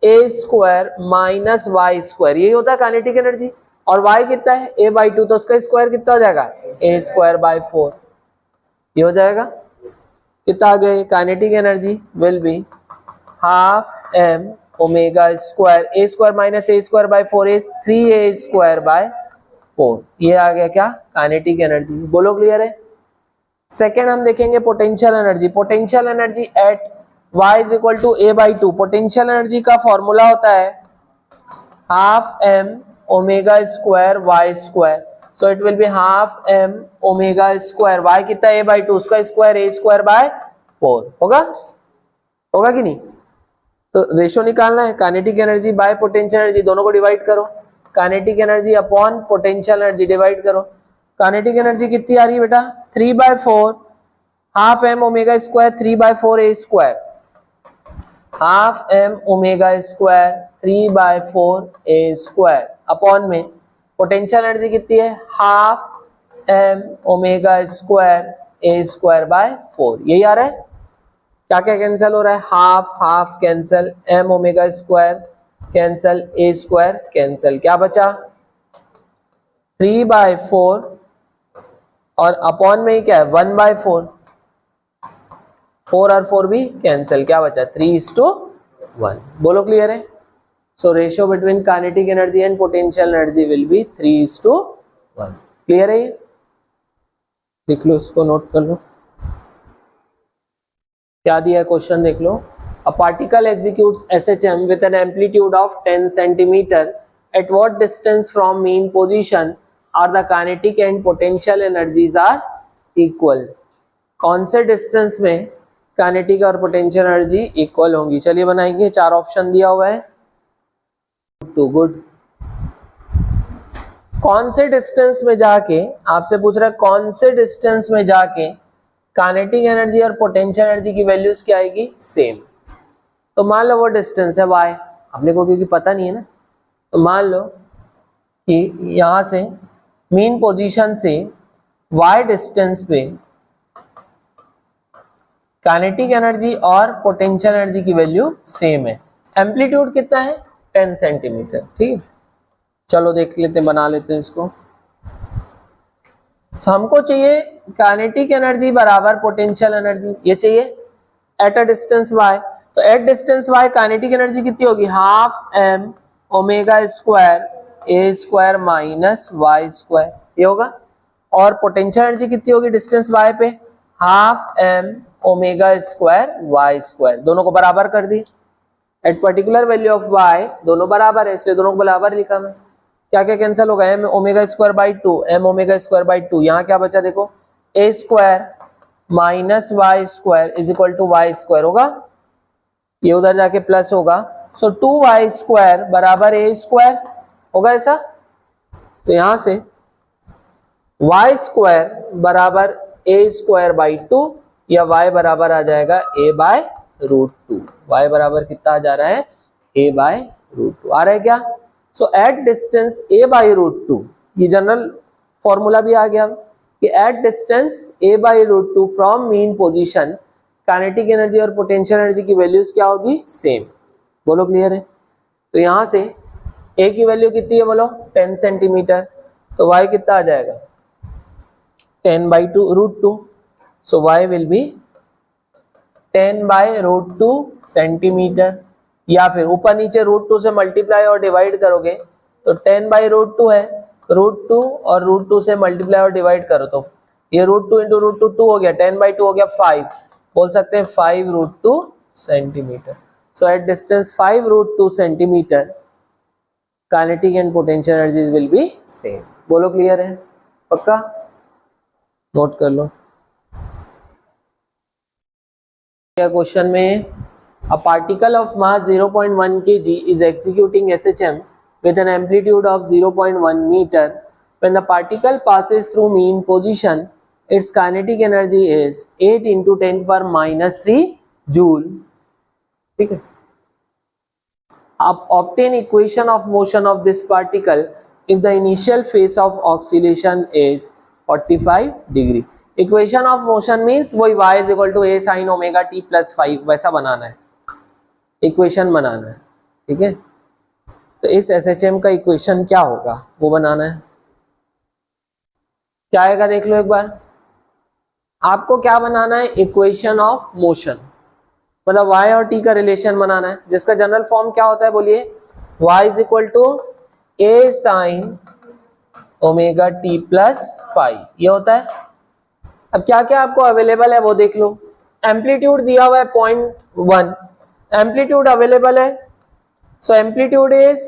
a square minus y square, यही होता है काइनेटिक एनर्जी। और y कितना है a बाई 2, तो उसका स्क्वायर कितना हो जाएगा a स्क्वायर बाई 4, ये हो जाएगा। कितना आ गया, kinetic energy will be half m omega square a square minus a square by 4 is 3a square by 4, ये आ गया क्या, काइनेटिक एनर्जी। बोलो क्लियर है। सेकेंड हम देखेंगे potential energy. Potential energy at y is equal to a by 2, potential energy का formula होता है half m omega square y square. So it will be half m omega square, y कितना a by 2, उसका square a square by 4 होगा, होगा कि नहीं। तो रेशो निकालना है kinetic energy by potential energy, दोनों को डिवाइड करो, kinetic energy upon potential energy divide करो। काइनेटिक एनर्जी कितनी आ रही है बेटा, 3 by 4 half m omega square 3 by 4 a square, half m omega square 3 by 4 a square upon में पोटेंशियल एनर्जी कितनी है, half m omega square a square by 4, यही आ रहा है। क्या क्या कैंसिल हो रहा है, half half cancel, m omega square cancel, a square cancel, क्या बचा 3 बाई 4 और अपॉन में ही क्या है 1 बाई 4, 4 और 4 भी कैंसिल, क्या बचा 3:1। बोलो क्लियर है। So ratio between kinetic energy and potential energy will B 3:1। Clear है ये, लिख लो इसको, नोट कर लो। क्या दिया है क्वेश्चन देख लो। A particle executes SHM with an amplitude of 10 centimetre at what distance from mean position are the kinetic and potential energies are equal. कौन से डिस्टेंस में काइनेटिक और पोटेंशियल एनर्जी इक्वल होंगी, चलिए बनाएंगे। 4 ऑप्शन दिया हुआ है, टू गुड। कौन से डिस्टेंस में जाके, आपसे पूछ रहा है कौन से डिस्टेंस में जाके काइनेटिक एनर्जी और पोटेंशियल एनर्जी की वैल्यूज क्या आएगी, सेम। तो मान लो वो डिस्टेंस है y, अपने को क्योंकि पता नहीं है ना, तो मान लो कि यहां से मीन पोजीशन से y डिस्टेंस पे काइनेटिक एनर्जी और पोटेंशियल एनर्जी की वैल्यू सेम है। एम्पलीट्यूड कितना है 10 सेंटीमीटर, ठीक। चलो देख लेते हैं, बना लेते हैं इसको। तो हमको चाहिए काइनेटिक एनर्जी बराबर पोटेंशियल एनर्जी, ये चाहिए एट अ डिस्टेंस y। तो at distance y kinetic energy कितनी होगी, half m omega square a square minus y square, ये होगा। और पोटेंशियल एनर्जी कितनी होगी डिस्टेंस y पे, half m omega square y square, दोनों को बराबर कर दी। At particular value of y दोनों बराबर है, इसलिए दोनों को बराबर लिखा मैं। क्या क्या कैंसिल होगा, m omega square by 2, m omega square by 2, यहाँ क्या बचा देखो, a square minus y square is equal to y square होगा, ये उधर जाके प्लस होगा। सो 2y स्क्वायर बराबर ए स्क्वायर होगा ऐसा। तो यहां से y स्क्वायर बराबर ए स्क्वायर बाई 2 या y बराबर आ जाएगा a बाय रूट 2। y बराबर कितना आ जा रहा है, a बाय रूट 2 आ रहा है क्या। So at distance a by root 2, ये जनरल फॉर्मूला भी आ गया कि at distance a by root 2 from mean position kinetic energy और पोटेंशियल एनर्जी की वैल्यूज क्या होगी, सेम। बोलो क्लियर है। तो यहां से a की वैल्यू कितनी है बोलो 10 सेंटीमीटर, तो y कितना आ जाएगा 10 by root 2। So y will be 10 by root 2 centimetre, या फिर ऊपर नीचे रूट 2 से मल्टीप्लाई और डिवाइड करोगे तो 10 बाई रूट 2 है, रूट 2 और रूट 2 से मल्टीप्लाई और डिवाइड करो तो ये रूट 2 इंटू रूट 2 2 हो गया, 10 बाई 2 हो गया 5, बोल सकते हैं 5 root 2 centimetre. So at distance 5 root 2 centimetre kinetic and potential energies will be same. बोलो क्लियर है, पक्का नोट कर लो। क्वेश्चन में a particle of mass 0.1 kg is executing SHM with an amplitude of 0.1 meter. When the particle passes through mean position, its kinetic energy is 8 into 10 power minus 3 joule. ठीक है। अब obtain equation of motion of this particle if the initial phase of oscillation is 45 degree. Equation of motion means वही y is equal to a sin omega t plus 5 वैसा बनाना है, equation बनाना है। ठीक है, तो इस SHM का इक्वेशन क्या होगा वो बनाना है। क्या आएगा देख लो एक बार, आपको क्या बनाना है, इक्वेशन ऑफ मोशन, मतलब y और t का रिलेशन बनाना है, जिसका जनरल फॉर्म क्या होता है बोलिए, y is equal to a sine omega t plus 5 ये होता है। अब क्या क्या आपको अवेलेबल है वो देख लो। एम्पलीट्यूड दिया हुआ है 0.1, एम्पलीट्यूड अवेलेबल है, so amplitude is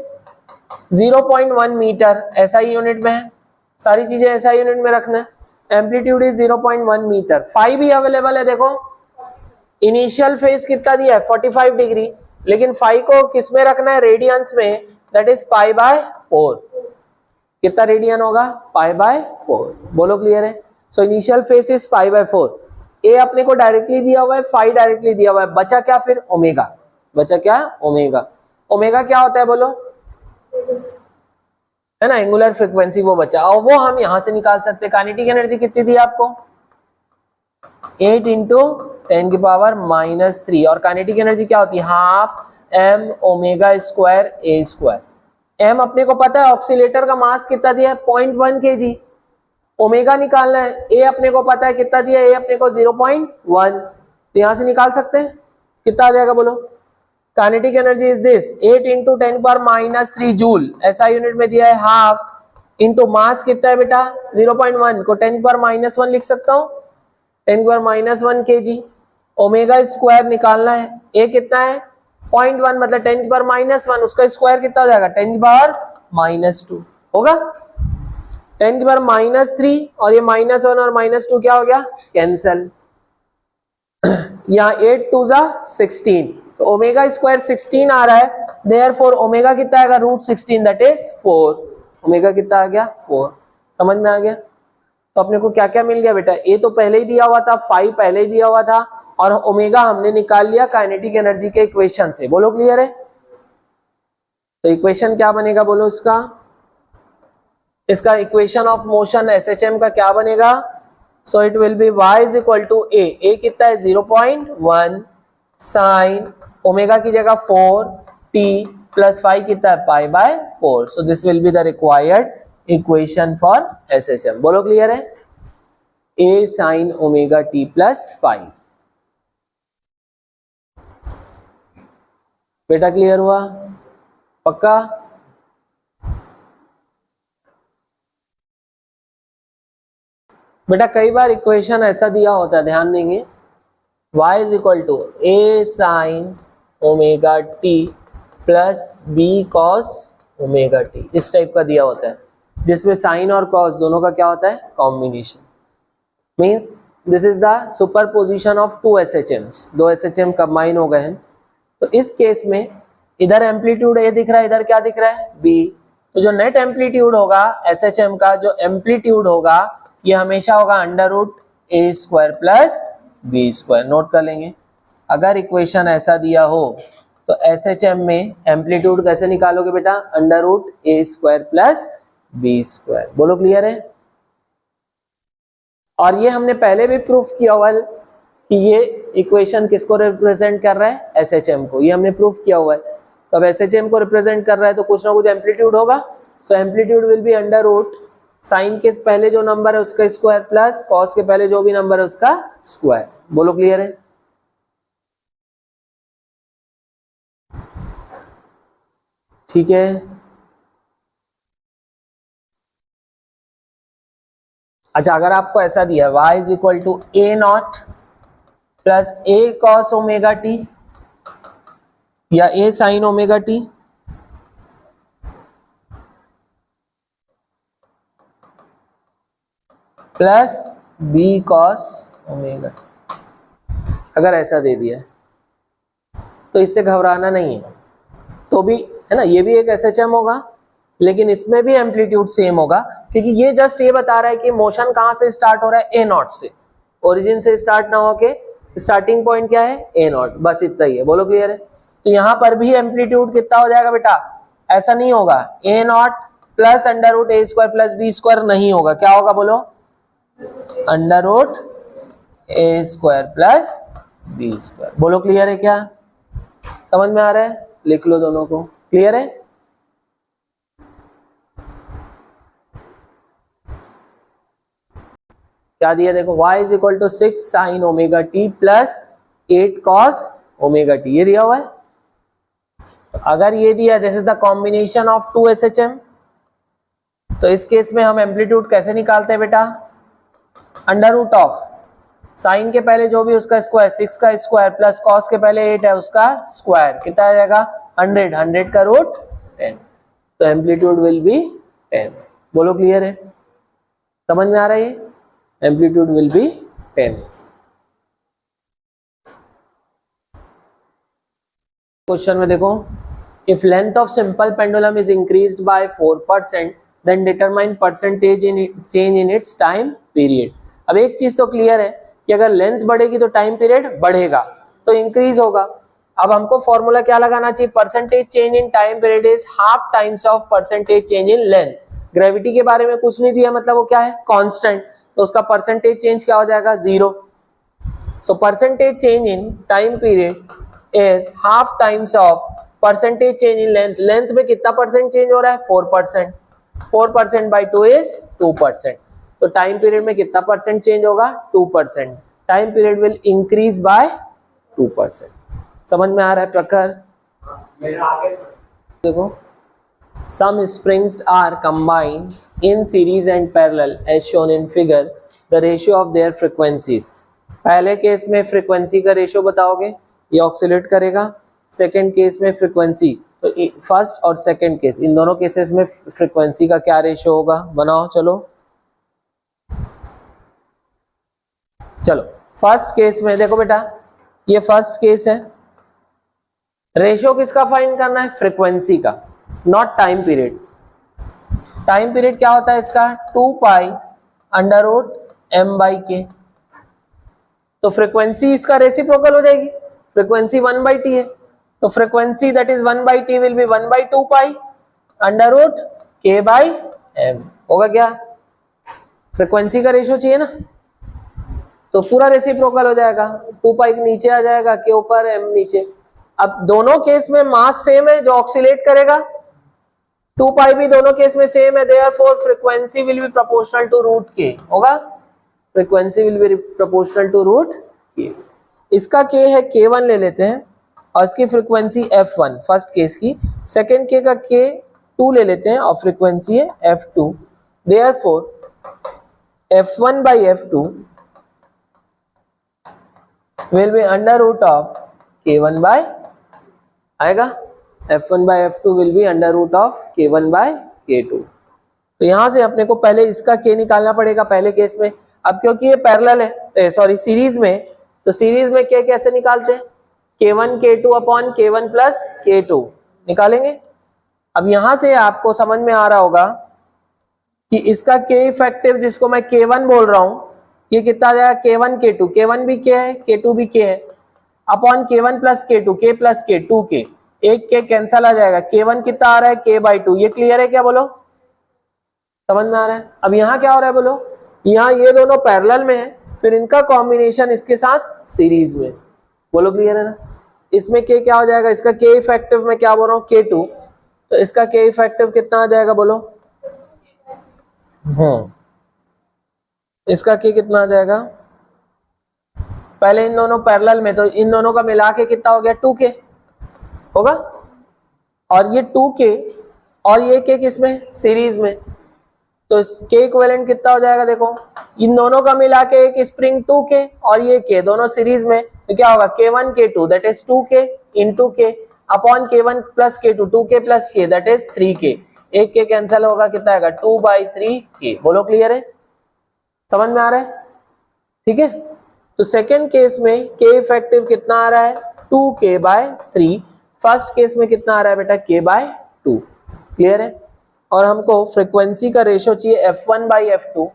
0.1 metre, SI unit में है, सारी चीजें SI यूनिट में रखना है। Amplitude is 0.1 metre. फाई भी अवेलेबल है, देखो इनिशियल फेज कितना दिया है 45 डिग्री, लेकिन फाई को किस में रखना है, रेडियंस में, दैट इज पाई बाय 4। कितना रेडियन होगा, पाई बाय 4। बोलो क्लियर है। So initial phase is pi by 4। ए अपने को डायरेक्टली दिया हुआ है, फाई डायरेक्टली दिया हुआ है, बचा क्या फिर ओमेगा, बचा क्या ओमेगा। ओमेगा क्या होता है बोलो, है ना एंगुलर फ्रीक्वेंसी, वो बचा, और वो हम यहां से निकाल सकते हैं। काइनेटिक एनर्जी कितनी दी आपको 8 इंटू 10 की पावर माइनस 3, और काइनेटिक एनर्जी क्या होती है half m omega square a square. m अपने को पता है, ऑक्सीलेटर का मास कितना दिया है 0.1 kg, ओमेगा निकालना है, a अपने को पता है कितना दिया है, a अपने को 0.1, तो यहां से निकाल सकते हैं कितना आ जाएगा बोलो। Kinetic energy is this 8 into 10 power minus 3 joule, ऐसा यूनिट में दिया है हाफ, इंटू मास कितना है बेटा 0.1 को 10 पावर माइनस 1 लिख सकता हूँ, 10 power minus 1 kg। Omega square निकालना है, a कितना है 0.1 मतलब 10 की पावर माइनस 1, उसका स्क्वायर कितना हो जाएगा 10 की पावर माइनस 2 होगा, 10 की पावर माइनस 3 और ये माइनस 1 और माइनस 2 क्या हो गया कैंसल। यहाँ 8 2 जा 16, तो ओमेगा स्क्वायर 16 आ रहा है, देयरफॉर ओमेगा कितना आएगा √16 दैट इज 4। ओमेगा कितना आ गया 4, समझ में आ गया। तो अपने को क्या क्या मिल गया बेटा, ए तो पहले ही दिया हुआ था, फाई पहले ही दिया हुआ था, और ओमेगा हमने निकाल लिया काइनेटिक एनर्जी के इक्वेशन से। बोलो क्लियर है। तो इक्वेशन क्या बनेगा बोलो इसका इक्वेशन ऑफ मोशन SHM का क्या बनेगा, so it will be y is equal to a कितना है 0.1 साइन ओमेगा की जगह 4 t प्लस 5 कितना है pi by 4। So this will be the required equation for SHM। बोलो क्लियर है, a sine omega t plus 5। बेटा क्लियर हुआ, पक्का। बेटा कई बार इक्वेशन ऐसा दिया होता है, ध्यान देंगे y is equal to a sine omega t plus b cos omega t, इस टाइप का दिया होता है जिसमें साइन और कॉस दोनों का क्या होता है, combination. Means this is the superposition of two SHMs, दो SHM कंबाइन हो गए हैं। तो इस केस में इधर एम्पलीट्यूड a दिख रहा है, इधर क्या दिख रहा है, b। तो जो नेट एम्पलीट्यूड होगा SHM का, जो एम्पलीट्यूड होगा ये हमेशा होगा under root a square plus b square. Note कर लेंगे, अगर इक्वेशन ऐसा दिया हो तो SHM में एम्पलीट्यूड कैसे निकालोगे बेटा, under root a square plus b square. बोलो क्लियर है। और ये हमने पहले भी प्रूफ किया हुआ है कि ये इक्वेशन किसको रिप्रेजेंट कर रहा है, SHM को, ये हमने प्रूफ किया हुआ है। तो अब SHM को रिप्रेजेंट कर रहा है तो कुछ ना कुछ एम्पलीट्यूड होगा। So amplitude will be under root sine के पहले जो नंबर है उसका स्क्वायर प्लस कॉस के पहले जो भी नंबर है उसका स्क्वायर। बोलो क्लियर है। ठीक है, अच्छा अगर आपको ऐसा दिया y is equal to a nought plus a cos omega t या a sine omega t plus b cos omega t, अगर ऐसा दे दिया तो इससे घबराना नहीं है। तो भी है ना, ये भी एक SHM होगा लेकिन इसमें भी एम्पलीट्यूड सेम होगा, क्योंकि ये जस्ट ये बता रहा है कि मोशन कहां से स्टार्ट हो रहा है, a नॉट से, ओरिजिन से स्टार्ट ना होके स्टार्टिंग पॉइंट क्या है, a नॉट, बस इतना ही है। बोलो क्लियर है। तो यहां पर भी एम्पलीट्यूड कितना हो जाएगा बेटा, ऐसा नहीं होगा a nought plus under root a square plus b square, नहीं होगा, क्या होगा बोलो, under root a square plus b square. बोलो क्लियर है, क्या समझ में आ रहा है, लिख लो दोनों को, क्लियर है। क्या दिया देखो, y is equal to 6 sine omega t plus 8 cos omega t, ये दिया हुआ है। तो अगर ये दिया this is the combination of two SHM, तो इस केस में हम एम्पलीट्यूड कैसे निकालते हैं बेटा, अंडर रूट ऑफ साइन के पहले जो भी उसका स्क्वायर 6 का स्क्वायर प्लस कॉस के पहले 8 है उसका स्क्वायर, कितना आ जाएगा 100, 100 का रूट 10, तो एम्पलीट्यूड विल बी 10। बोलो क्लियर है, समझ में आ रहा है, ये एम्पलीट्यूड विल बी 10। क्वेश्चन में देखो, if length of simple pendulum is increased by 4% then determine percentage in change in its time period. अब एक चीज तो क्लियर है कि अगर लेंथ बढ़ेगी तो टाइम पीरियड बढ़ेगा, तो इंक्रीज होगा। अब हमको फॉर्मूला क्या लगाना चाहिए, percentage change in time period is half times of percentage change in length. Gravity के बारे में कुछ नहीं दिया, मतलब वो क्या है, कांस्टेंट, तो उसका परसेंटेज चेंज क्या हो जाएगा, 0। So percentage change in time period is half times of percentage change in length. Length में कितना परसेंट चेंज हो रहा है, 4%, 4% बाई 2 इज 2%, तो टाइम पीरियड में कितना परसेंट चेंज होगा, 2%। Time period will increase by 2%। समझ में आ रहा है प्रकार, देखो, some springs are combined in series and parallel as shown in figure, the ratio of their frequencies। पहले केस में फ्रीक्वेंसी का रेशियो बताओगे, ये ऑक्सीलेट करेगा। सेकंड केस में फ्रीक्वेंसी, तो फर्स्ट और सेकंड केस, इन दोनों केसेस में फ्रीक्वेंसी का क्या रेशियो होगा, बनाओ। चलो चलो फर्स्ट केस में देखो बेटा, ये फर्स्ट केस है, रेशियो किसका फाइंड करना है, फ्रीक्वेंसी का, not time period. Time period क्या होता है इसका, 2 pi under root m by k, तो फ्रीक्वेंसी इसका रेसिप्रोकल हो जाएगी, फ्रीक्वेंसी 1/t है, तो frequency that is 1/t will be 1/2 pi under root k by m, होगा क्या, फ्रीक्वेंसी का रेशियो चाहिए ना, तो पूरा रेसिप्रोकल हो जाएगा, 2 पाई के नीचे आ जाएगा, के ऊपर m नीचे। अब दोनों केस में मास सेम है, जो ऑक्सीलेट करेगा, 2 पाई भी दोनों केस में सेम है, therefore frequency will be proportional to root k, होगा, frequency will be proportional to root k. इसका k है k1 ले लेते हैं, और इसकी फ्रीक्वेंसी f1 फर्स्ट केस की, सेकंड के का k2 ले लेते हैं और फ्रीक्वेंसी है f2, therefore f1 by f2 will be under root of k1 by, आएगा f1 by f2 will be under root of k1 by k2। तो यहां से अपने को पहले इसका k निकालना पड़ेगा पहले केस में। अब क्योंकि ये पैरेलल है, सॉरी सीरीज में, तो सीरीज में k कैसे निकालते हैं, k1 k2 upon k1 plus k2 निकालेंगे। अब यहां से आपको समझ में आ रहा होगा कि इसका k इफेक्टिव जिसको मैं k1 बोल रहा हूं, ये कितना आ जाएगा k1 k2, k1 भी k है k2 भी k है, upon k1 plus k2, k plus k 2k, एक k कैंसल आ जाएगा, k1 कितना आ रहा है k बाई 2। ये क्लियर है क्या, बोलो समझ में आ रहा है। अब यहाँ क्या हो रहा है बोलो, यहाँ ये दोनों पैरेलल में है, फिर इनका कॉम्बिनेशन इसके साथ सीरीज में, बोलो क्लियर है ना। इसमें k क्या हो जाएगा, इसका k इफेक्टिव में क्या बोल रहा हूँ k2, तो इसका k इफेक्टिव कितना आ जाएगा बोलो, इसका k कितना आ जाएगा, पहले इन दोनों पैरेलल में, तो इन दोनों का मिला के कितना हो गया 2k होगा, और ये 2k और ये k किसमें, सीरीज में, तो k इक्विवेलेंट कितना हो जाएगा, देखो इन दोनों का मिला के एक स्प्रिंग 2k और ये k दोनों सीरीज में, तो क्या होगा k1 k2 that is 2k into k upon k1 plus k2 2k plus k that is 3k, एक k कैंसिल होगा, कितना आएगा 2/3k। बोलो क्लियर है, समझ में आ रहा है, ठीक है। तो सेकेंड केस में k इफेक्टिव कितना आ रहा है 2k/3, फर्स्ट केस में कितना आ रहा है बेटा k/2, क्लियर है। और हमको फ्रीक्वेंसी का रेशो चाहिए f1/f2,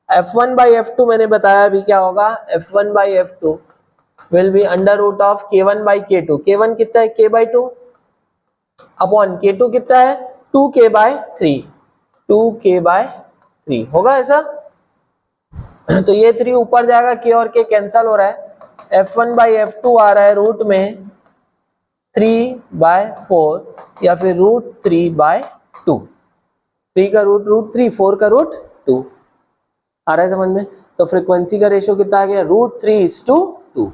f1/f2 मैंने बताया अभी क्या होगा, f1/f2 will be under root of k1/k2, k1 कितना है k/2 अपॉन k2 कितना है 2k/3, 2k/3 होगा ऐसा। तो ये 3 ऊपर जाएगा, k और k कैंसल हो रहा है, f1/f2 आ रहा है रूट में 3/4 या फिर √3/2, 3 का रूट 3, 4 का √2 आ रहा है समझ में। तो फ्रीक्वेंसी का रेशियो कितना आ गया √3:2,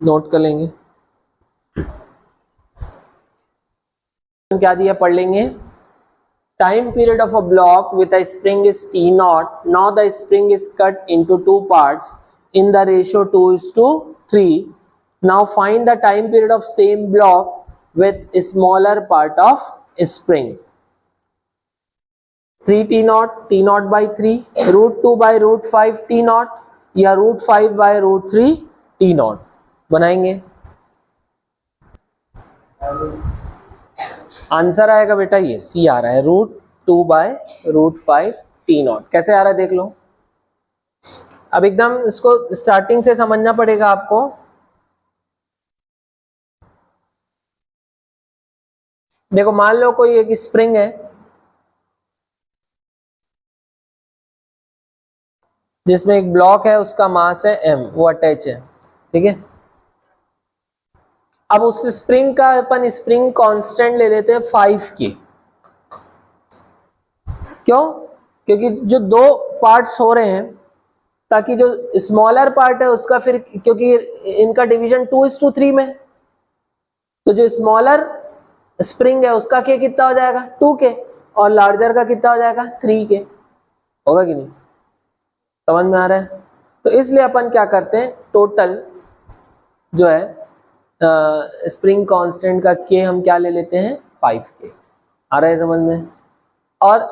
नोट कर लेंगे। क्या दिया पढ़ लेंगे, time period of a block with a spring is t0, now the spring is cut into 2 parts in the ratio 2:3, now find the time period of same block with a smaller part of spring, 3t0, t0 by 3, √2 by √5 t0 या √5 by √3 t0 बनाएंगे। Answer आएगा बेटा ये सी आ रहा है √2 by √5 t0। कैसे आ रहा है देख लो, अब एकदम इसको स्टार्टिंग से समझना पड़ेगा आपको। देखो मान लो कोई एक स्प्रिंग है जिसमें एक ब्लॉक है, उसका मास है m, वो अटैच है, ठीक है। अब उस स्प्रिंग का अपन स्प्रिंग कांस्टेंट ले लेते हैं 5k, क्यों, क्योंकि जो 2 पार्ट्स हो रहे हैं, ताकि जो स्मॉलर पार्ट है उसका फिर, क्योंकि इनका डिवीजन 2:3 में, तो जो स्मॉलर स्प्रिंग है उसका k कितना हो जाएगा 2k और लार्जर का कितना हो जाएगा 3k, होगा कि नहीं, समझ में आ रहा है। तो इसलिए अपन क्या करते हैं, टोटल जो है स्प्रिंग कांस्टेंट का k हम क्या ले लेते हैं 5k, आ रहा है समझ में। और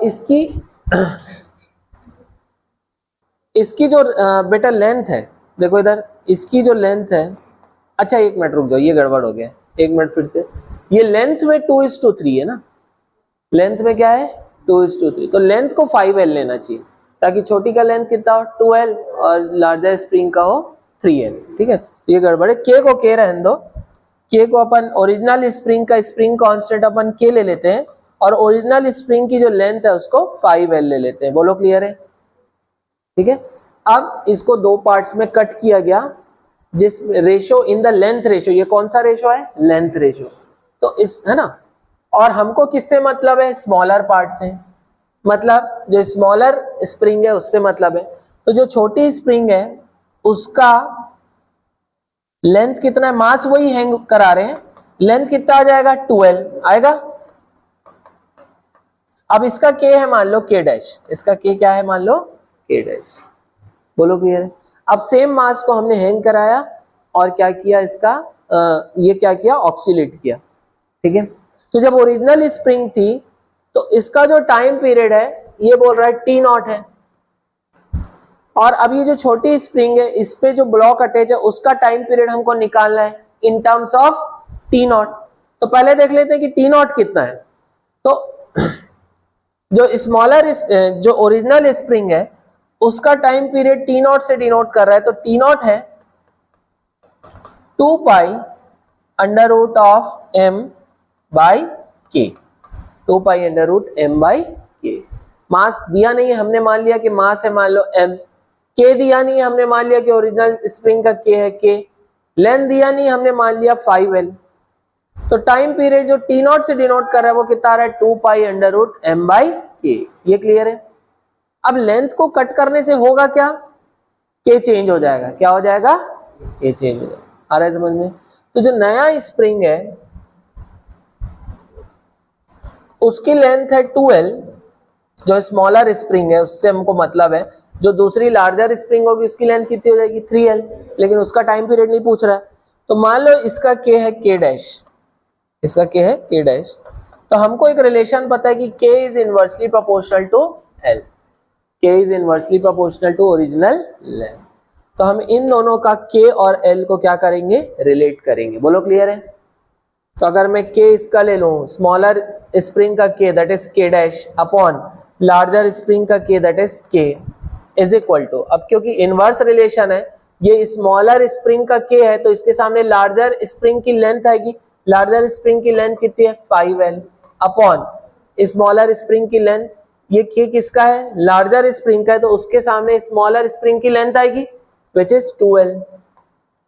इसकी जो बेटा लेंथ है, देखो इधर इसकी जो लेंथ है, अच्छा एक मिनट रुक जाओ, ये गड़बड़ हो गया, एक मिनट फिर से, ये लेंथ में 2:3 है ना, लेंथ में क्या है 2:3, तो लेंथ को 5l लेना चाहिए, ताकि छोटी का लेंथ कितना हो 2l और लार्जर स्प्रिंग का हो 3l, ठीक है। ये गड़बड़ है, k को k रहने दो, k को अपन ओरिजिनल स्प्रिंग का स्प्रिंग कांस्टेंट अपन k ले लेते हैं, और ओरिजिनल स्प्रिंग की जो लेंथ है उसको 5l ले लेते हैं, बोलो क्लियर है, ठीक है। अब इसको 2 पार्ट्स में कट किया गया, जिस ratio in the length ratio, ये कौन सा रेशो है लेंथ रेशो, तो इस है ना, और हमको किससे मतलब है स्मॉलर पार्ट से, मतलब जो स्मॉलर स्प्रिंग है उससे मतलब है। तो जो छोटी स्प्रिंग है उसका लेंथ कितना है, मास वही हैंग करा रहे हैं, लेंथ कितना आ जाएगा 2l आएगा। अब इसका k है मान लो k डैश, इसका k क्या है मान लो k डैश, बोलो क्लियर है। अब सेम मास को हमने हैंग कराया और क्या किया इसका ये क्या किया, ऑक्सीलेट किया, ठीक है। तो जब ओरिजिनल स्प्रिंग थी तो इसका जो टाइम पीरियड है ये बोल रहा है टी नॉट है, और अब ये जो छोटी स्प्रिंग है इस पे जो ब्लॉक अटैच है उसका टाइम पीरियड हमको निकालना है in terms of T not. तो पहले देख लेते हैं कि टी नॉट कितना है। तो जो स्मॉलर जो ओरिजिनल स्प्रिंग है उसका टाइम पीरियड टी नॉट से डिनोट कर रहा है, तो टी नॉट है 2 pi under root of m by k, 2 pi under root m by k. Mass दिया नहीं है, हमने मान लिया कि मास है मान लो m, k दिया नहीं है, हमने मान लिया कि ओरिजिनल स्प्रिंग का k है k, लेंथ दिया नहीं, हमने मान लिया 5L। तो टाइम पीरियड जो टी नॉट से डिनोट कर रहा है वो कितना आ रहा है 2 pi under root m by k. ये क्लियर है। अब लेंथ को कट करने से होगा क्या, k चेंज हो जाएगा, क्या हो जाएगा, k चेंज हो जाएगा। आ रहा है समझ में। तो जो नया स्प्रिंग है उसकी लेंथ है 2L, जो स्मॉलर स्प्रिंग है उससे हमको मतलब है, जो दूसरी लार्जर स्प्रिंग होगी उसकी लेंथ कितनी हो जाएगी 3L, लेकिन उसका टाइम पीरियड नहीं पूछ रहा है। तो मान लो इसका k है k डैश, इसका k है k डैश, तो हमको एक रिलेशन पता है कि k is inversely proportional to L, k is inversely proportional to original length. तो हम इन दोनों का k और L को क्या करेंगे, रिलेट करेंगे। बोलो क्लियर है। तो अगर मैं k इसका ले लूं, स्मॉलर स्प्रिंग का k that is k dash upon larger spring का k that is k is equal to, अब क्योंकि इनवर्स रिलेशन है, ये स्मॉलर स्प्रिंग का k है तो इसके सामने लार्जर स्प्रिंग की लेंथ आएगी, लार्जर स्प्रिंग की लेंथ कितनी है 5L अपॉन स्मॉलर स्प्रिंग की लेंथ, ये k किसका है, लार्जर स्प्रिंग का है, तो उसके सामने स्मॉलर स्प्रिंग की लेंथ आएगी which is 2L।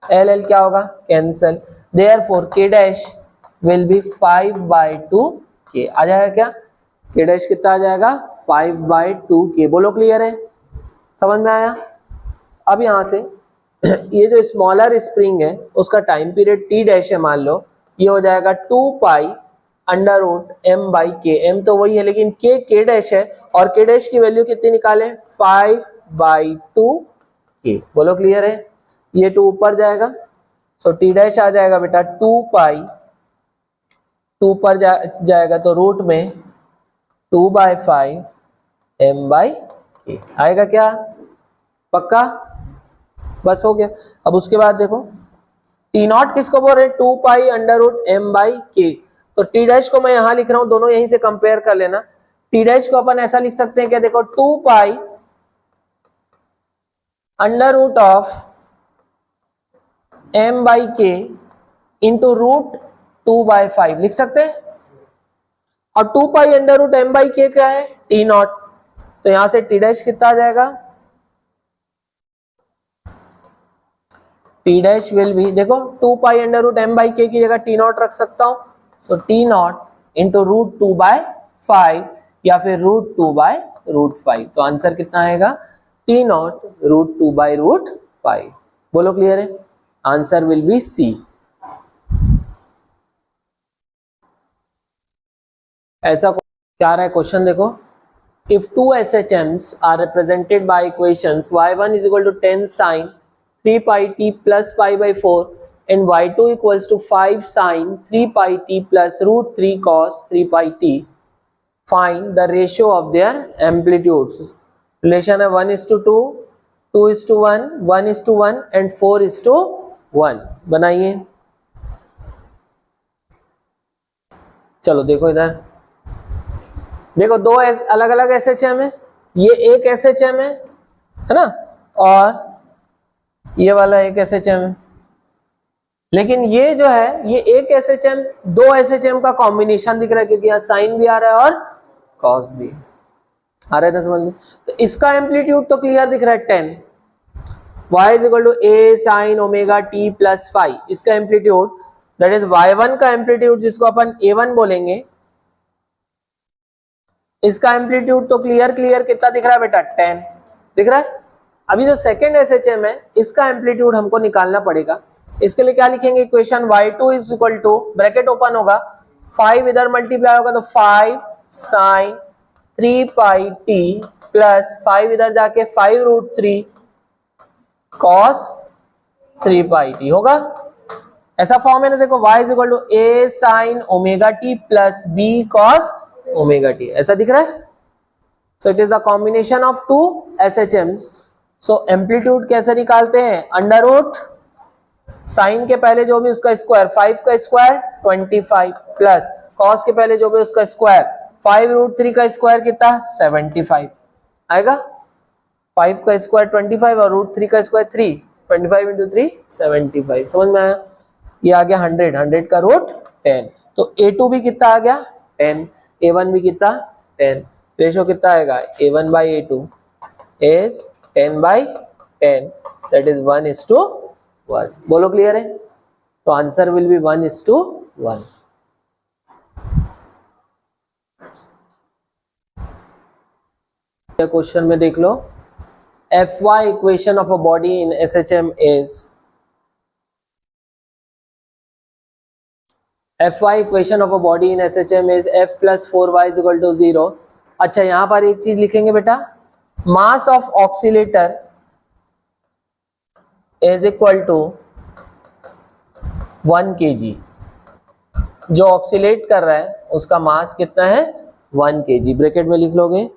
L क्या होगा, cancel, therefore k dash will be 5/2k। आ जाएगा क्या, k dash कितना आ जाएगा 5/2k। बोलो क्लियर है, समझ में आया। अब यहां से ये जो स्मॉलर स्प्रिंग है उसका टाइम पीरियड t डैश है, मान लो ये हो जाएगा 2 pi under root m by k, m तो वही है लेकिन k डैश है, और k डैश की वैल्यू कितनी निकाले 5/2k। बोलो क्लियर है। ये 2 ऊपर जाएगा, सो t डैश आ जाएगा बेटा 2 पाई, 2 पर जाएगा तो रूट में 2/5 m बाई के आएगा, क्या पक्का, बस हो गया। अब उसके बाद देखो टी नॉट किसको बोल रहे हैं 2 pi under root m by k, तो टी डैश को मैं यहां लिख रहा हूं, दोनों यहीं से कंपेयर कर लेना। टी डैश को अपन ऐसा लिख सकते हैं क्या, देखो 2 pi under root of m by k into root 2/5 लिख सकते हैं, और 2 pi under root m by k क्या है टी नॉट, तो यहां से टी डैश कितना आ जाएगा, टी डैश विल भी देखो 2 pi under root m by k की जगह टी नॉट रख सकता हूं, so t naught into root 2/5 या फिर रूट 2/5। तो आंसर कितना आएगा टी नॉट रूट 2/5। बोलो क्लियर है, आंसर विल बी सी। ऐसा क्या आ रहा है क्वेश्चन देखो, if two SHMs are represented by equations y1 is equal to 10 sin 3 pi t plus pi by 4 and y2 equals to 5 sin 3 pi t plus root 3 cos 3 pi t, find the ratio of their amplitudes। Relation है 1:2, 2:1, 1:1 and 4:1। बनाइए। चलो देखो इधर, देखो दो अलग अलग SHM है, ये एक SHM है ना, और ये वाला एक SHM है, लेकिन ये जो है ये एक SHM दो SHM का कॉम्बिनेशन दिख रहा है, क्योंकि यहाँ साइन भी आ रहा है और कॉस भी आ रहा है ना समझ में। तो इसका एम्पलीट्यूड तो क्लियर दिख रहा है 10, y is equal to a sin omega t plus 5, इसका एम्पलीट्यूड दैट इज y1 का एम्पलीट्यूड जिसको अपन a1 बोलेंगे, इसका एम्पलीट्यूड तो क्लियर कितना दिख रहा है बेटा 10 दिख रहा है। अभी जो सेकंड SHM है इसका एम्पलीट्यूड हमको निकालना पड़ेगा, इसके लिए क्या लिखेंगे equation y2 is equal to bracket open होगा 5 इधर मल्टीप्लाई होगा तो 5 sin 3 पाई t प्लस 5 इधर जाके 5 रूट 3 cos 3 पाई टी होगा। ऐसा फॉर्म है ना, देखो y is equal to a sin omega t plus b cos omega t, ऐसा दिख रहा है। So it is the combination of two SHMs। So amplitude कैसे निकालते हैं, अंडर रूट साइन के पहले जो भी उसका स्क्वायर 5 का स्क्वायर 25 प्लस कॉस के पहले जो भी उसका स्क्वायर 5√3 का स्क्वायर कितना 75 आएगा। 5 का स्क्वायर 25 और √3 का स्क्वायर 3, 25 इंटू 3 75। समझ में आया। ये आ गया 100 का रूट 10। तो A2 भी कितना आ गया 10, A1 भी कितना 10। रेशो कितना आएगा A1 by A2 is 10 by 10, that is 1:1। बोलो क्लियर है। तो आंसर विल बी 1:1। क्वेश्चन में देख लो, Fy equation of a body in SHM is, Fy equation of a body in SHM is F plus 4y is equal to 0। अच्छा यहां पर एक चीज लिखेंगे बेटा, mass of oscillator is equal to 1 kg। जो ऑक्सीलेट कर रहा है उसका मास कितना है 1 kg। ब्रैकेट में लिख लोगे,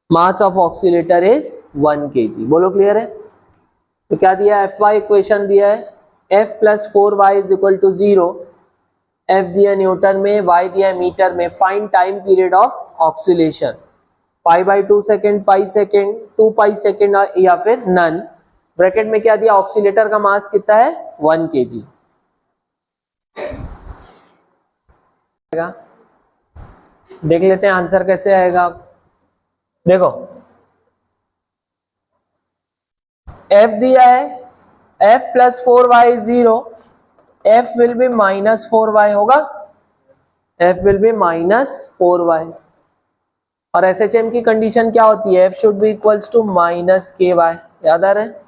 मास ऑफ ऑक्सीलेटर इज 1 kg। बोलो क्लियर है। तो क्या दिया है, Fy इक्वेशन दिया है F plus 4y is equal to 0। F दिया न्यूटन में, Y दिया मीटर में। Find time period of oscillation, π/2 second, pi second, 2 pi second या फिर नन। ब्रैकेट में क्या दिया, ऑक्सीलेटर का मास कितना है 1 kg। देख लेते हैं आंसर कैसे आएगा। देखो F दिया है F plus 4y 0, F will be -4y होगा, F विल बी -4y। और SHM की कंडीशन क्या होती है, F should be equals to -ky। याद आ रहा है,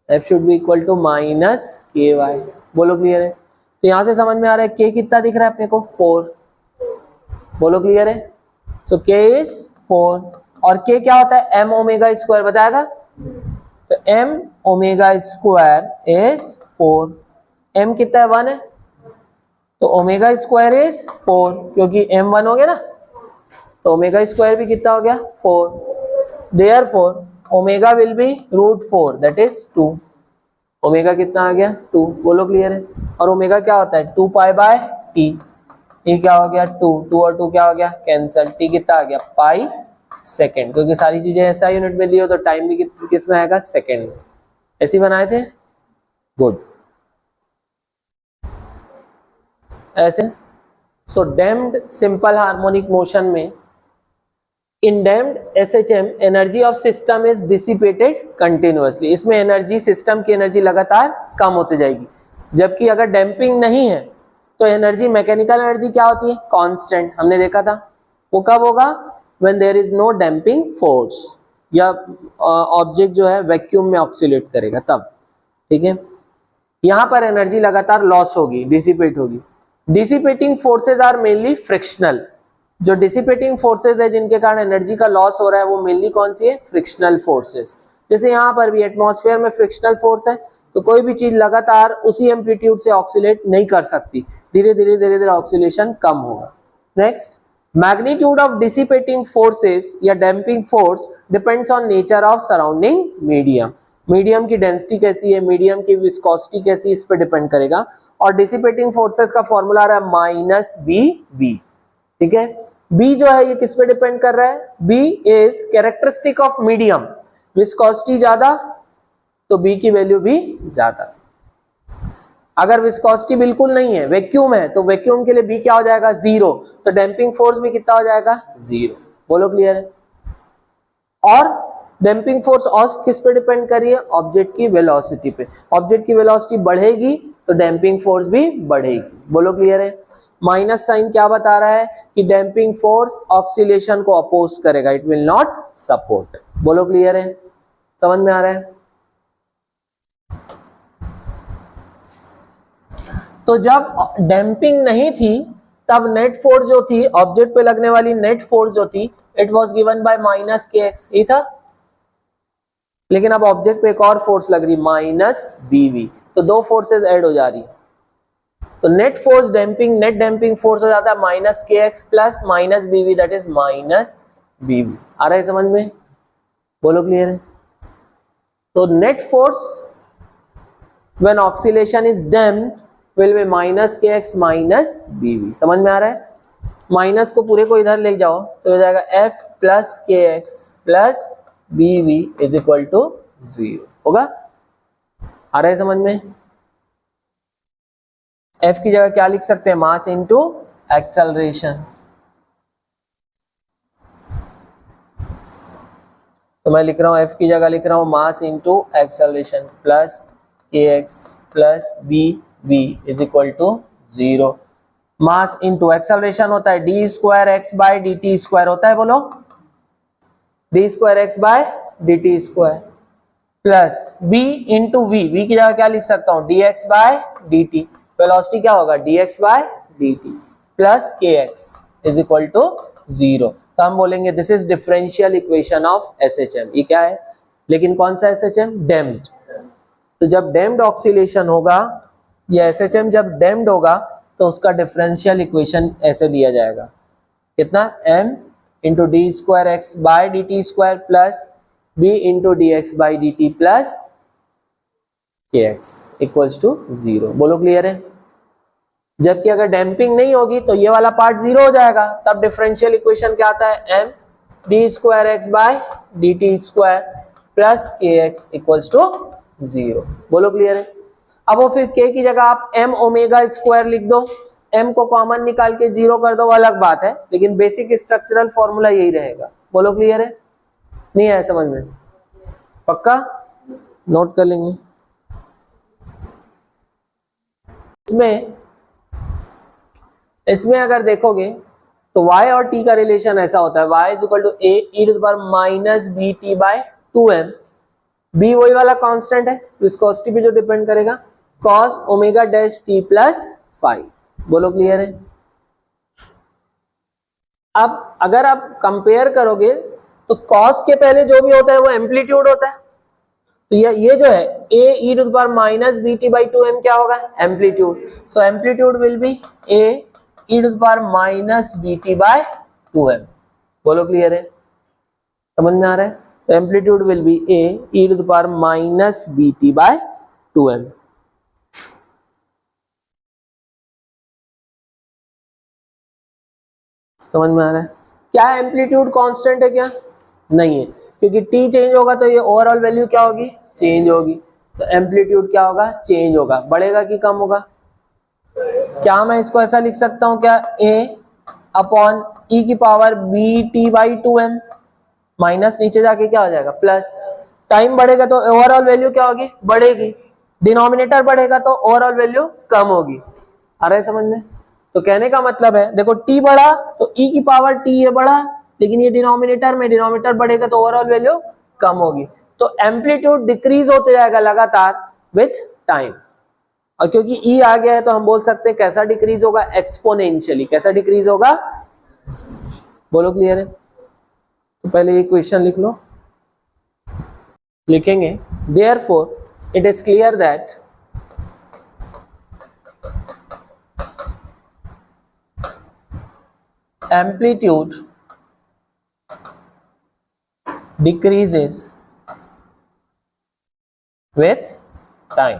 F should be equal to -ky। बोलो क्लियर है। तो यहां से समझ में आ रहा है K कितना दिख रहा है अपने को 4। बोलो क्लियर है। तो K इज 4 और K क्या होता है m ओमेगा स्क्वायर, बताया था। तो m omega square is 4। m कितना है 1 है, तो ओमेगा स्क्वायर इज 4, क्योंकि m 1 हो गया ना, तो ओमेगा स्क्वायर भी कितना हो गया 4। Therefore omega will be √4, that is 2। Omega कितना आ गया 2। बोलो क्लियर है। और ओमेगा क्या होता है 2 π/t। ये क्या हो गया 2, 2 और 2 क्या हो गया कैंसल। t कितना आ गया पाई सेकेंड, क्योंकि सारी चीजें ऐसा यूनिट में दी हो तो टाइम भी किस में आएगा सेकेंड में। ऐसे बनाए थे, गुड ऐसे। So damped simple harmonic motion में, in damped SHM energy of system is dissipated continuously. इसमें एनर्जी, सिस्टम की एनर्जी लगातार कम होती जाएगी। जबकि अगर डैम्पिंग नहीं है तो एनर्जी, मैकेनिकल एनर्जी क्या होती है कांस्टेंट, हमने देखा था। वो कब होगा, when there is no damping force, या ऑब्जेक्ट जो है वैक्यूम में ऑक्सीलेट करेगा तब। ठीक है, यहां पर एनर्जी लगातार लॉस होगी, डिसिपेट होगी। Dissipating forces are mainly frictional. जो डिसिपेटिंग फोर्सेज है जिनके कारण एनर्जी का लॉस हो रहा है वो मेनली कौन सी है, फ्रिक्शनल फोर्सेस। जैसे यहाँ पर भी एटमॉस्फेयर में फ्रिक्शनल फोर्स है, तो कोई भी चीज लगातार उसी एम्पलीट्यूड से ऑक्सीलेट नहीं कर सकती, धीरे धीरे ऑक्सीलेशन कम होगा। Next, magnitude of dissipating forces या damping force depends on nature of surrounding medium. Medium की डेंसिटी कैसी है, मीडियम की विस्कोसिटी कैसी है, इस पे डिपेंड करेगा। और डिसिपेटिंग फोर्सेस का फॉर्मूला आ रहा है -BV। ठीक है, B जो है ये किस पे डिपेंड कर रहा है, B is characteristic of medium. Viscosity ज्यादा तो B की वैल्यू भी ज्यादा। अगर विस्कोसिटी बिल्कुल नहीं है, वैक्यूम है, तो वैक्यूम के लिए B क्या हो जाएगा 0, तो डैम्पिंग फोर्स भी कितना हो जाएगा 0। बोलो क्लियर है। और डैम्पिंग फोर्स और किस पे डिपेंड कर रही है, ऑब्जेक्ट की वेलोसिटी पे। ऑब्जेक्ट की वेलोसिटी बढ़ेगी तो डैम्पिंग फोर्स भी बढ़ेगी। बोलो क्लियर है। माइनस साइन क्या बता रहा है कि डैम्पिंग फोर्स ऑक्सीलेशन को अपोज करेगा, इट विल नॉट सपोर्ट। बोलो क्लियर है, समझ में आ रहा है। तो जब डैम्पिंग नहीं थी तब नेट फोर्स जो थी, ऑब्जेक्ट पे लगने वाली नेट फोर्स जो थी, it was given by -kx। ये था लेकिन अब ऑब्जेक्ट पे एक और फोर्स लग रही माइनस बीवी, तो दो फोर्सेस ऐड हो जा रही है, तो net force damping, net damping force हो जाता है minus k x plus minus बीवी, दैट इज माइनस बीवी। आ रहा है समझ में? बोलो क्लियर है? तो net force when oscillation is damped will be minus k x minus बीवी। समझ में आ रहा है? माइनस को पूरे को इधर ले जाओ तो हो जाएगा F plus k x plus बीवी इज इक्वल टू 0 होगा। आ रहा है समझ में? एफ की जगह क्या लिख सकते हैं? मास इनटू एक्सेलरेशन। तो मैं लिख रहा हूं एफ की जगह लिख रहा हूं mass into acceleration plus k x plus b v is equal to 0। Mass into acceleration होता है d square x by d t square होता है, बोलो d square x by d t square plus b into v, v की जगह क्या लिख सकता हूं? D x by d t. Velocity क्या होगा? D x by d t plus k x is equal to 0। तो हम बोलेंगे this is differential equation of SHM. ये क्या है? लेकिन कौन सा एसएचएम? डैम्प्ड। तो जब डैम्प्ड ऑक्सीलेशन होगा या एसएचएम जब डैम्प्ड होगा तो उसका डिफरेंशियल इक्वेशन ऐसे लिया जाएगा, कितना? m into d square x by d t square plus b into d x by d t plus k x equals to 0। बोलो क्लियर है? जबकि अगर डैम्पिंग नहीं होगी तो ये वाला पार्ट 0 हो जाएगा, तब डिफरेंशियल इक्वेशन क्या आता है? m d square x by d t square plus k x equals to 0। बोलो क्लियर है? अब वो फिर k की जगह आप m ओमेगा स्क्वायर लिख दो, m को कॉमन निकाल के 0 कर दो, वो अलग बात है, लेकिन बेसिक स्ट्रक्चरल फॉर्मूला यही रहेगा। बोलो क्लियर है? नहीं है समझ में? पक्का? नोट कर लेंगे। इसमें अगर देखोगे तो y और t का रिलेशन ऐसा होता है, y is equal to a e to the power minus b t by 2m। b वही वाला कांस्टेंट है, विस्कोसिटी पे जो डिपेंड करेगा, cos omega dash t plus 5। बोलो क्लियर है? अब अगर आप कंपेयर करोगे तो cos के पहले जो भी होता है वो एम्पलीट्यूड होता है, तो ये जो है a e to the power minus b t by 2m क्या होगा? Amplitude. So amplitude will be a e to the power minus b t by 2m। बोलो क्लियर है? समझ में आ रहा है? तो amplitude will be a e to the power minus b t by 2m। समझ में आ रहा है? क्या एम्पलीट्यूड कांस्टेंट है क्या? नहीं है, क्योंकि t चेंज होगा तो ये ओवरऑल वैल्यू क्या होगी? चेंज होगी। तो एम्पलीट्यूड क्या होगा? चेंज होगा। बढ़ेगा कि कम होगा? क्या मैं इसको ऐसा लिख सकता हूं क्या? a अपॉन e की पावर b t by 2m, minus नीचे जाके क्या हो जाएगा? प्लस। टाइम बढ़ेगा तो ओवरऑल वैल्यू क्या होगी? बढ़ेगी। डिनोमिनेटर बढ़ेगा तो ओवरऑल वैल्यू कम होगी। आ रहा है समझ में? तो कहने का मतलब है, देखो t बढ़ा तो e की पावर t ये बढ़ा, लेकिन ये डिनोमिनेटर में, डिनोमिनेटर बढ़ेगा तो ओवरऑल वैल्यू कम होगी। तो एम्पलीट्यूड डिक्रीज होते जाएगा लगातार विथ टाइम। और क्योंकि e आ गया है तो हम बोल सकते हैं कैसा डिक्रीज होगा? एक्सपोनेंशियली। कैसा डिक्रीज होगा? बोलो क्लियर है? तो पहले ये क्वेश्चन लिख लो। लिखेंगे therefore it is clear that amplitude decreases with time।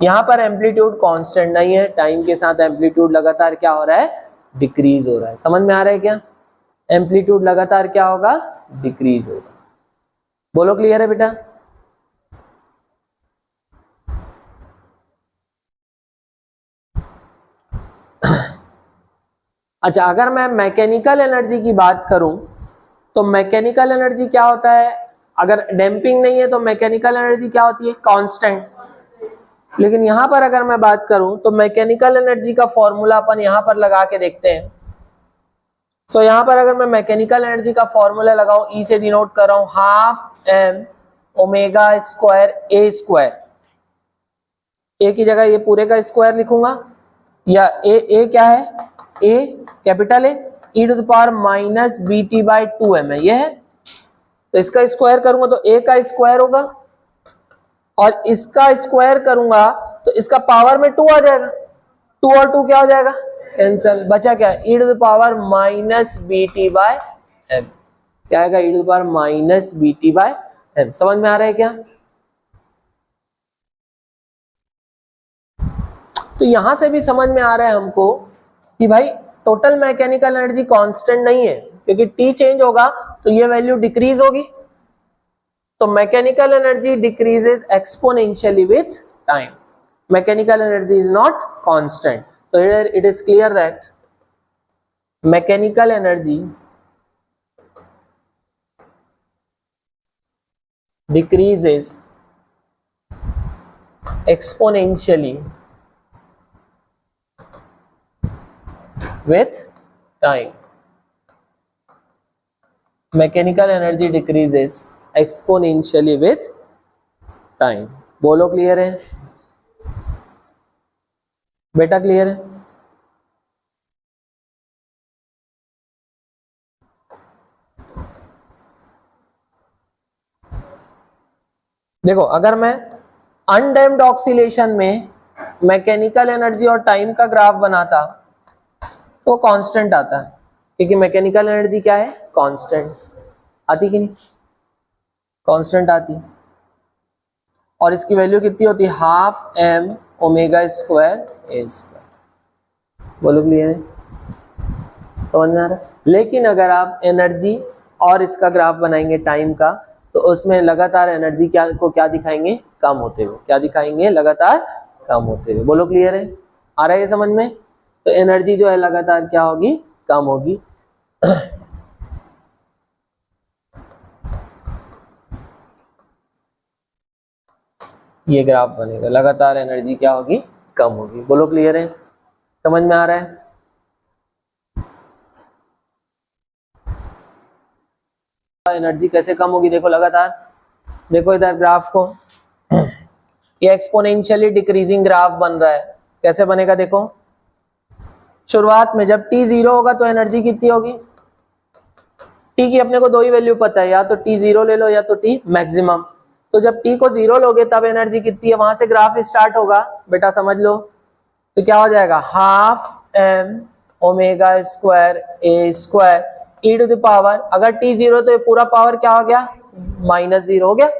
यहां पर एम्पलीट्यूड कांस्टेंट नहीं है, टाइम के साथ एम्पलीट्यूड लगातार क्या हो रहा है? डिक्रीज हो रहा है। समझ में आ रहा है क्या? एम्पलीट्यूड लगातार क्या होगा? डिक्रीज होगा। बोलो क्लियर है बेटा? अच्छा, अगर मैं मैकेनिकल एनर्जी की बात करूं तो मैकेनिकल एनर्जी क्या होता है? अगर डैम्पिंग नहीं है तो मैकेनिकल एनर्जी क्या होती है? कांस्टेंट। लेकिन यहां पर अगर मैं बात करूं तो मैकेनिकल एनर्जी का फॉर्मूला अपन यहां पर लगा के देखते हैं। सो यहां पर अगर मैं मैकेनिकल एनर्जी का फॉर्मूला लगाऊं, ई से डिनोट कर रहा हूं half m omega square a square. ए की जगह ये पूरे का स्क्वायर लिखूंगा, या ए क्या है? A capital a e to the power minus b t by 2m है, ये है। तो इसका स्क्वायर करूंगा तो a का स्क्वायर होगा, और इसका स्क्वायर करूंगा तो इसका पावर में 2 आ जाएगा, 2 और 2 क्या हो जाएगा, कैंसल। बचा क्या, e to the power minus b t by m. क्या आएगा, e to the power minus b t by m. समझ में आ रहा है क्या? तो यहां से भी समझ में आ रहा है हमको कि भाई टोटल मैकेनिकल एनर्जी कांस्टेंट नहीं है, क्योंकि टी चेंज होगा तो ये वैल्यू डिक्रीज होगी। तो mechanical energy decreases exponentially with time, mechanical energy is not constant. तो here it is clear that mechanical energy decreases exponentially with time, mechanical energy decreases exponentially with time। बोलो clear है बेटा, clear है? देखो अगर मैं अनडैम्प्ड ऑक्सीलेशन में mechanical energy और टाइम का ग्राफ बनाता तो कांस्टेंट आता है, क्योंकि मैकेनिकल एनर्जी क्या है, कांस्टेंट आती कि नहीं, कांस्टेंट आती। और इसकी वैल्यू कितनी होती है, half m omega square a square. बोलो क्लियर है, समझ में आ रहा है? लेकिन अगर आप एनर्जी और इसका ग्राफ बनाएंगे टाइम का, तो उसमें लगातार एनर्जी क्या दिखाएंगे, कम होते हुए। क्या दिखाएंगे, लगातार कम होते हुए। बोलो क्लियर है, आ रहा है ये समझ में? तो एनर्जी जो है लगातार क्या होगी, कम होगी। ये ग्राफ बनेगा, लगातार एनर्जी क्या होगी, कम होगी। बोलो क्लियर है, समझ में आ रहा है? एनर्जी कैसे कम होगी, देखो लगातार, देखो इधर ग्राफ को, ये एक्सपोनेंशियली डिक्रीजिंग ग्राफ बन रहा है। कैसे बनेगा देखो, शुरुआत में जब t 0 होगा तो एनर्जी कितनी होगी, t की अपने को दो ही वैल्यू पता है, या तो t 0 ले लो या तो t मैक्सिमम। तो जब t को 0 लोगे तब एनर्जी कितनी है, वहां से ग्राफ स्टार्ट होगा बेटा, समझ लो। तो क्या हो जाएगा, half m omega square a square e to the power, अगर t 0 तो ये पूरा पावर क्या हो गया, माइनस 0 हो गया।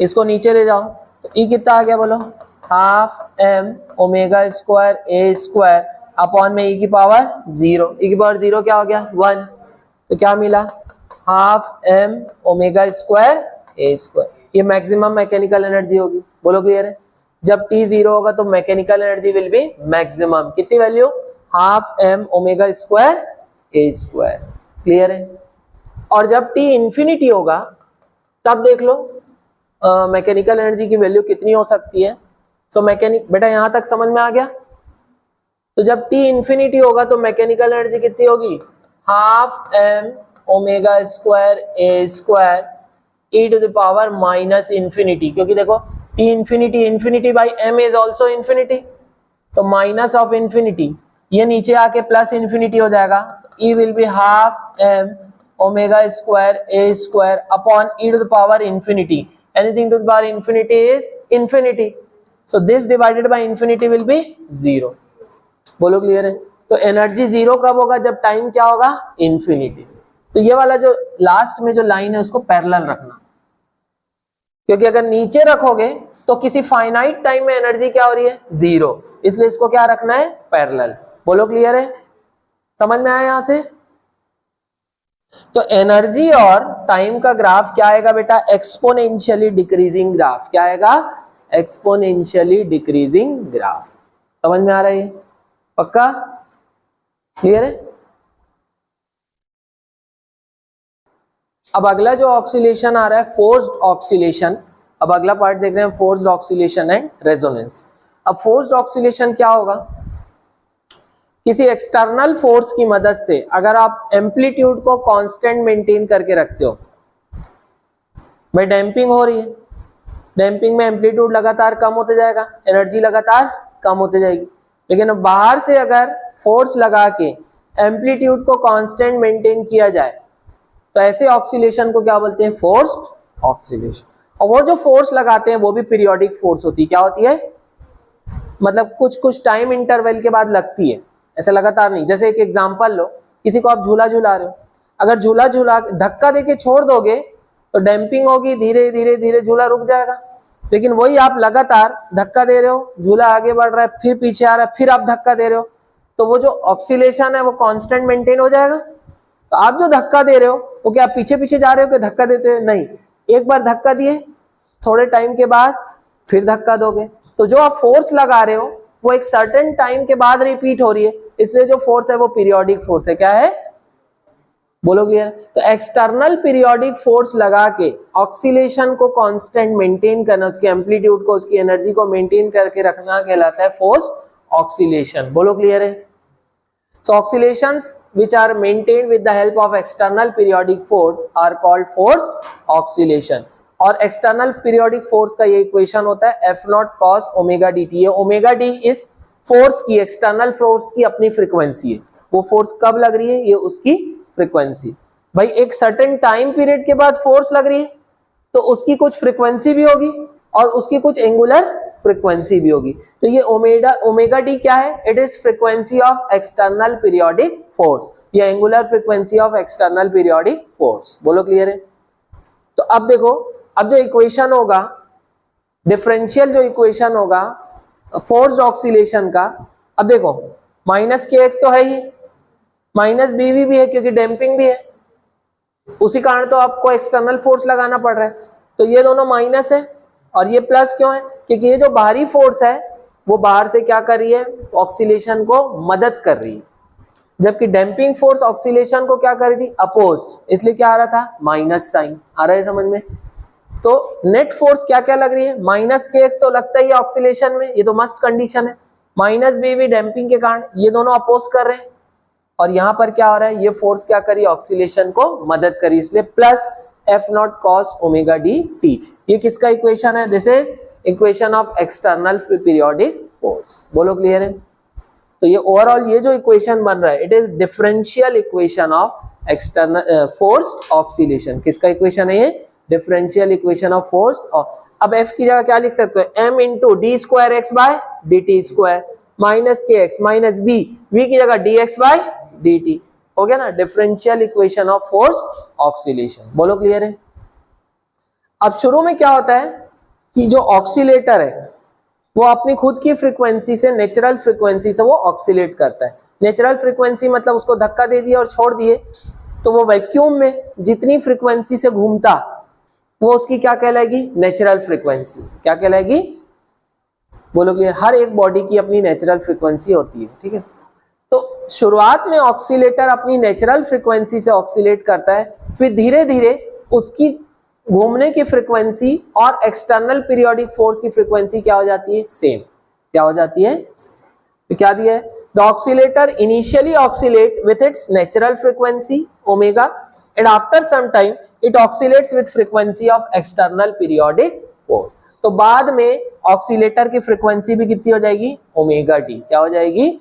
इसको नीचे ले जाओ तो e कितना आ गया, बोलो, half m omega square a square upon में e की पावर 0, e की पावर 0 क्या हो गया, 1। तो क्या मिला, half m omega square a square. ये मैक्सिमम मैकेनिकल एनर्जी होगी। बोलो क्लियर है? जब t 0 होगा तो mechanical energy will be maximum, कितनी वैल्यू, half m omega square a square. Clear है? और जब t इंफिनिटी होगा तब देख लो मैकेनिकल एनर्जी की वैल्यू कितनी हो सकती है। सो मैकेनिक बेटा यहां तक समझ में आ गया? तो जब t इंफिनिटी होगा तो मैकेनिकल एनर्जी कितनी होगी, half m omega square a square e to the power minus infinity, क्योंकि देखो t infinity, infinity by m is also infinity, तो माइनस ऑफ इंफिनिटी, ये नीचे आके प्लस इंफिनिटी हो जाएगा। e will be half m omega square a square upon e to the power infinity, anything to the power infinity is infinity, so this divided by infinity will be 0। बोलो clear है? तो energy 0 कब होगा, जब time क्या होगा, infinity. तो ये वाला जो लास्ट में जो लाइन है उसको पैरेलल रखना, क्योंकि अगर नीचे रखोगे तो किसी फाइनाइट टाइम में एनर्जी क्या हो रही है, 0, इसलिए इसको क्या रखना है, पैरेलल। बोलो क्लियर है, समझ में आया यहां से? तो एनर्जी और टाइम का ग्राफ क्या आएगा बेटा, एक्सपोनेंशियली डिक्रीजिंग ग्राफ। क्या आएगा, एक्सपोनेंशियली डिक्रीजिंग ग्राफ। समझ में आ रहा है, पक्का क्लियर है? अब अगला जो ऑक्सीलेशन आ रहा है, फोर्स्ड ऑक्सीलेशन। अब अगला पार्ट देख रहे हैं, फोर्स्ड ऑक्सीलेशन एंड रेजोनेंस। अब फोर्स्ड ऑक्सीलेशन क्या होगा, किसी एक्सटर्नल फोर्स की मदद से अगर आप एम्पलीट्यूड को कांस्टेंट मेंटेन करके रखते हो, भाई डैम्पिंग हो रही है, डैम्पिंग में एम्पलीट्यूड लगातार कम होते जाएगा, एनर्जी लगातार कम होते जाएगी। लेकिन अब बाहर से अगर फोर्स लगा के एम्पलीट्यूड को कांस्टेंट मेंटेन किया जाए तो ऐसे ऑक्सीलेशन को क्या बोलते हैं? Forced oscillation. और वो जो फोर्स लगाते हैं वो भी पीरियोडिक फोर्स होती है। क्या होती है? मतलब कुछ कुछ टाइम इंटरवल के बाद लगती है, ऐसे लगातार नहीं। जैसे एक एग्जांपल लो, किसी को आप झूला झूला रहे हो, अगर झूला झूला धक्का देके छोड़ दोगे तो डैम्पिंग होगी, धीरे धीरे धीरे झूला रुक जाएगा। लेकिन वही आप लगातार धक्का दे रहे हो, झूला आगे बढ़ रहा है, फिर पीछे आ रहा है, फिर आप धक्का दे रहे हो, तो वो जो ऑक्सीलेशन है वो कांस्टेंट मेंटेन हो जाएगा। तो आप जो धक्का दे रहे हो वो क्या पीछे पीछे जा रहे हो कि धक्का देते हैं? नहीं, एक बार धक्का दिए, थोड़े टाइम के बाद फिर धक्का दोगे। तो जो आप फोर्स लगा रहे हो वो एक सर्टेन टाइम के बाद रिपीट हो रही है, इसलिए जो फोर्स है वो पीरियोडिक फोर्स है। क्या है? बोलोगे यार। तो एक्सटर्नल पीरियोडिक फोर्स लगा के ऑक्सीलेशन को कांस्टेंट मेंटेन करना, उसके एम्पलीट्यूड को, उसकी एनर्जी को मेंटेन करके रखना कहलाता है फोर्स ऑक्सीलेशन। बोलो क्लियर है? So oscillations which are maintained with the help of external periodic force are called forced oscillation। और external periodic force का ये इक्वेशन होता है F not cos omega dt। ये ओमेगा डी इस फोर्स की, एक्सटर्नल फोर्स की अपनी फ्रीक्वेंसी है। वो फोर्स कब लग रही है? ये उसकी फ्रीक्वेंसी। भाई एक सर्टेन टाइम पीरियड के बाद फोर्स लग रही है तो उसकी कुछ फ्रीक्वेंसी भी होगी और उसकी कुछ एंगुलर फ्रीक्वेंसी भी होगी। तो ये ओमेगा डी क्या है? It is frequency of external periodic force, या angular frequency of external periodic force. बोलो क्लियर है? तो अब देखो, अब जो इक्वेशन होगा, डिफरेंशियल जो इक्वेशन होगा फोर्स्ड ऑक्सीलेशन का, अब देखो माइनस के एक्स तो है ही, माइनस बी भी है क्योंकि डैम्पिंग भी है, उसी कारण तो आपको एक्सटर्नल फोर्स लगाना पड़ रहा है। तो ये दोनों माइनस है और ये प्लस क्यों है? क्योंकि ये जो बाहरी फोर्स है वो बाहर से क्या कर रही है? ऑक्सीलेशन को मदद कर रही है, जबकि डैम्पिंग फोर्स ऑक्सीलेशन को क्या कर रही थी? अपोज। इसलिए क्या आ रहा था? Minus sign. आ रहा है समझ में? तो नेट फोर्स क्या क्या लग रही है? माइनस के एक्स तो लगता ही है ऑक्सीलेशन में, ये तो मस्ट कंडीशन है। माइनस बी भी डैम्पिंग के कारण, ये दोनों अपोज कर रहे हैं। और यहां पर क्या हो रहा है? ये फोर्स क्या करी? ऑक्सीलेशन को मदद करी, इसलिए plus F not cos omega D T. ये किसका इक्वेशन है? This is equation of external periodic force. बोलो क्लियर है? तो ये ओवरऑल ये जो इक्वेशन बन रहा है it is differential equation of external forced oscillation. किसका इक्वेशन है ये? Differential equation of forced. अब एफ की जगह क्या लिख सकते हो? M into d square x by d t square minus k x minus b, v की जगह d x by d t. हो गया ना? Differential equation of forced oscillation. बोलो क्लियर है? अब शुरू में क्या होता है कि जो ऑक्सीलेटर है वो अपनी खुद की फ्रीक्वेंसी से, नेचुरल फ्रीक्वेंसी से वो ऑक्सीलेट करता है। नेचुरल फ्रीक्वेंसी मतलब उसको धक्का दे दिया और छोड़ दिए, तो वो वैक्यूम में जितनी फ्रीक्वेंसी से घूमता वो उसकी क्या कहलाएगी? Natural frequency. क्या कहलाएगी? बोलो क्लियर? हर एक बॉडी की अपनी नेचुरल फ्रीक्वेंसी होती है, ठीक है? तो शुरुआत में ऑक्सीलेटर अपनी नेचुरल फ्रीक्वेंसी से ऑक्सीलेट करता है, फिर धीरे धीरे उसकी घूमने की फ्रीक्वेंसी और एक्सटर्नल पीरियोडिक फोर्स की फ्रीक्वेंसी क्या हो जाती है? सेम। क्या हो जाती है? तो क्या दिया है? The oscillator initially oscillate with its natural frequency omega and after some time it oscillates with frequency of external periodic force. तो बाद में ऑक्सीलेटर की फ्रीक्वेंसी भी कितनी हो जाएगी? Omega D. क्या हो जाएगी?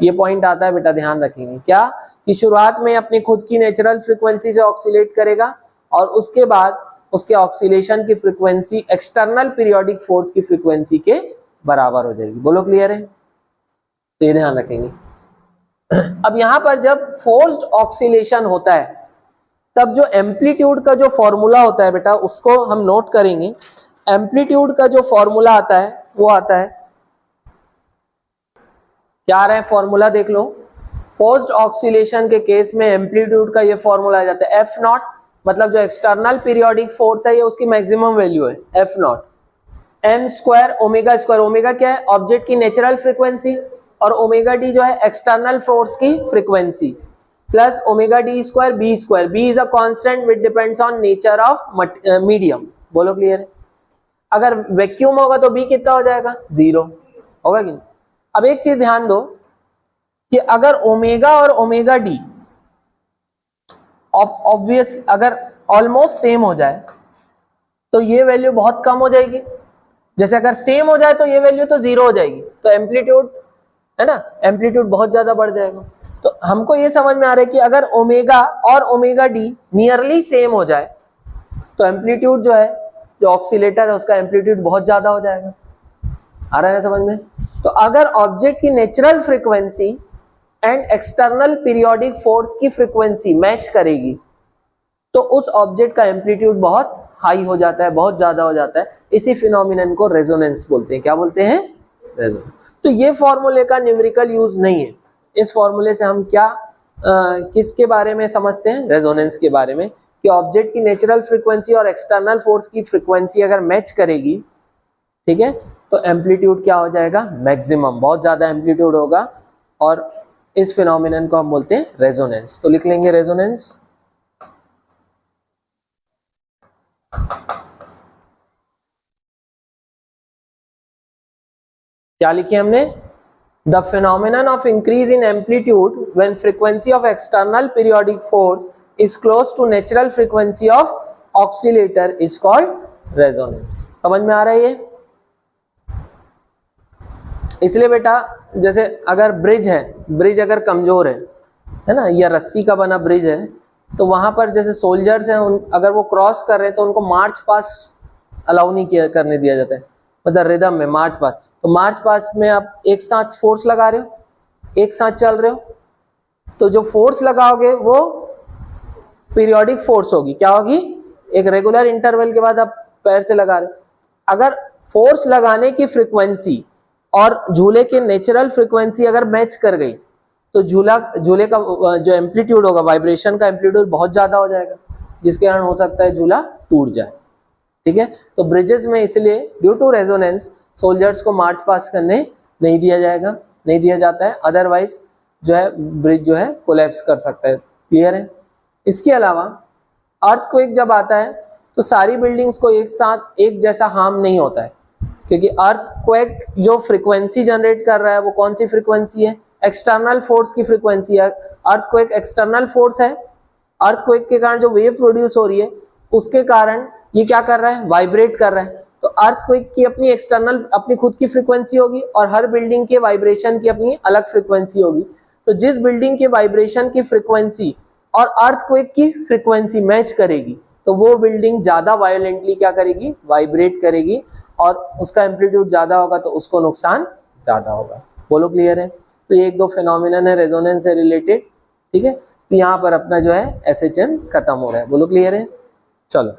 ये पॉइंट आता है बेटा, ध्यान रखेंगे क्या कि शुरुआत में अपनी खुद की नेचुरल फ्रीक्वेंसी से ऑक्सीलेट करेगा और उसके बाद उसके ऑक्सीलेशन की फ्रीक्वेंसी एक्सटर्नल पीरियोडिक फोर्स की फ्रीक्वेंसी के बराबर हो जाएगी। बोलो क्लियर है? तो ये ध्यान रखेंगे। अब यहां पर जब फोर्स्ड ऑक्सीलेशन होता है तब जो एम्पलीट्यूड का जो फॉर्मूला होता है बेटा उसको हम नोट करेंगे। एम्पलीट्यूड का जो फॉर्मूला आता है वो आता है, क्या आ रहा है फॉर्मूला? देख लो। फोर्स्ड ऑक्सीलेशन के केस में एम्पलीट्यूड का ये फॉर्मूला आ जाता है एफ नॉट, मतलब जो एक्सटर्नल पीरियोडिक फोर्स है ये उसकी मैक्सिमम वैल्यू है f naught, m square omega square. Omega क्या है? ऑब्जेक्ट की नेचुरल फ्रीक्वेंसी, और ओमेगा डी जो है एक्सटर्नल फोर्स की फ्रीक्वेंसी, plus omega d square b square. B is a constant which depends on nature of medium. बोलो क्लियर है? अगर वैक्यूम होगा तो बी कितना हो जाएगा? 0 होगा कि नहीं? अब एक चीज ध्यान दो कि अगर ओमेगा और ओमेगा डी ऑब्वियस अगर ऑलमोस्ट सेम हो जाए तो ये वैल्यू बहुत कम हो जाएगी। जैसे अगर सेम हो जाए तो ये वैल्यू तो 0 हो जाएगी। तो है ना, एम्पलीट्यूड बहुत ज्यादा बढ़ जाएगा। तो हमको ये समझ में आ रहा है कि अगर ओमेगा और ओमेगा डी नियरली सेम हो जाए तो एम्पलीट्यूड जो है, जो ऑक्सीलेटर है उसका एम्पलीट्यूड बहुत ज्यादा हो जाएगा। आ रहा है ना समझ में? तो अगर ऑब्जेक्ट की natural frequency and external periodic force की फ्रीक्वेंसी मैच करेगी तो उस ऑब्जेक्ट का एम्पलीट्यूड बहुत हाई हो जाता है, बहुत ज्यादा हो जाता है। इसी फिनोमिनन को रेजोनेंस बोलते हैं। क्या बोलते हैं? रेजोनेंस। तो ये फॉर्मूले का न्यूमेरिकल यूज नहीं है। इस फॉर्मूले से हम क्या किसके बारे में समझते हैं? रेजोनेंस के बारे में, कि ऑब्जेक्ट की नेचुरल फ्रीक्वेंसी और एक्सटर्नल फोर्स की फ्रीक्वेंसी अगर मैच करेगी, ठीक है, तो एम्पलीट्यूड क्या हो जाएगा? मैक्सिमम, बहुत ज्यादा एम्पलीट्यूड होगा, और इस फिनोमिनन को हम बोलते हैं रेजोनेंस। तो लिख लेंगे रेजोनेंस। क्या लिखे हमने? The phenomenon of increase in amplitude when frequency of external periodic force is close to natural frequency of oscillator is called resonance. समझ में आ रहा है ये? इसलिए बेटा, जैसे अगर ब्रिज है, ब्रिज अगर कमजोर है ना, या रस्सी का बना ब्रिज है, तो वहां पर जैसे सोल्जर्स हैं, अगर वो क्रॉस कर रहे हैं तो उनको मार्च पास अलाउ नहीं करने दिया जाता है, मतलब रिदम में मार्च पास। तो मार्च पास में आप एक साथ फोर्स लगा रहे हो, एक साथ चल रहे हो, तो जो फोर्स लगाओगे वो पीरियोडिक फोर्स होगी। क्या होगी? एक रेगुलर इंटरवल के बाद आप पैर से लगा रहे हो। अगर फोर्स लगाने की फ्रीक्वेंसी और झूले के नेचुरल फ्रीक्वेंसी अगर मैच कर गई तो झूले का जो एम्पलीट्यूड होगा, वाइब्रेशन का एम्पलीट्यूड बहुत ज्यादा हो जाएगा, जिसके कारण हो सकता है झूला टूट जाए। ठीक है, तो ब्रिजेस में इसलिए ड्यू टू रेजोनेंस सोल्जर्स को मार्च पास करने नहीं दिया जाता है, अदरवाइज जो है ब्रिज जो है कोलैप्स कर सकता है। क्लियर है? इसके अलावा अर्थक्वेक जब आता है तो सारी बिल्डिंग्स को एक साथ एक जैसा हार्म नहीं होता है, क्योंकि अर्थक्वेक जो फ्रीक्वेंसी जनरेट कर रहा है वो कौन सी फ्रीक्वेंसी है? एक्सटर्नल फोर्स की फ्रीक्वेंसी है। अर्थक्वेक एक्सटर्नल फोर्स है, अर्थक्वेक के कारण जो वेव प्रोड्यूस हो रही है उसके कारण ये क्या कर रहा है? वाइब्रेट कर रहा है। तो अर्थक्वेक की अपनी एक्सटर्नल, अपनी खुद की फ्रीक्वेंसी होगी, और हर बिल्डिंग के वाइब्रेशन की अपनी अलग फ्रीक्वेंसी होगी। तो जिस बिल्डिंग के वाइब्रेशन की फ्रीक्वेंसी और अर्थक्वेक की फ्रीक्वेंसी मैच करेगी तो वो बिल्डिंग ज्यादा वायोलेंटली क्या करेगी? वाइब्रेट करेगी, और उसका एम्पलीट्यूड ज्यादा होगा तो उसको नुकसान ज्यादा होगा। बोलो क्लियर है? तो ये एक दो फिनोमिनन है रेजोनेंस से रिलेटेड। ठीक है, तो यहाँ पर अपना जो है SHM खत्म हो रहा है। बोलो क्लियर है? चलो।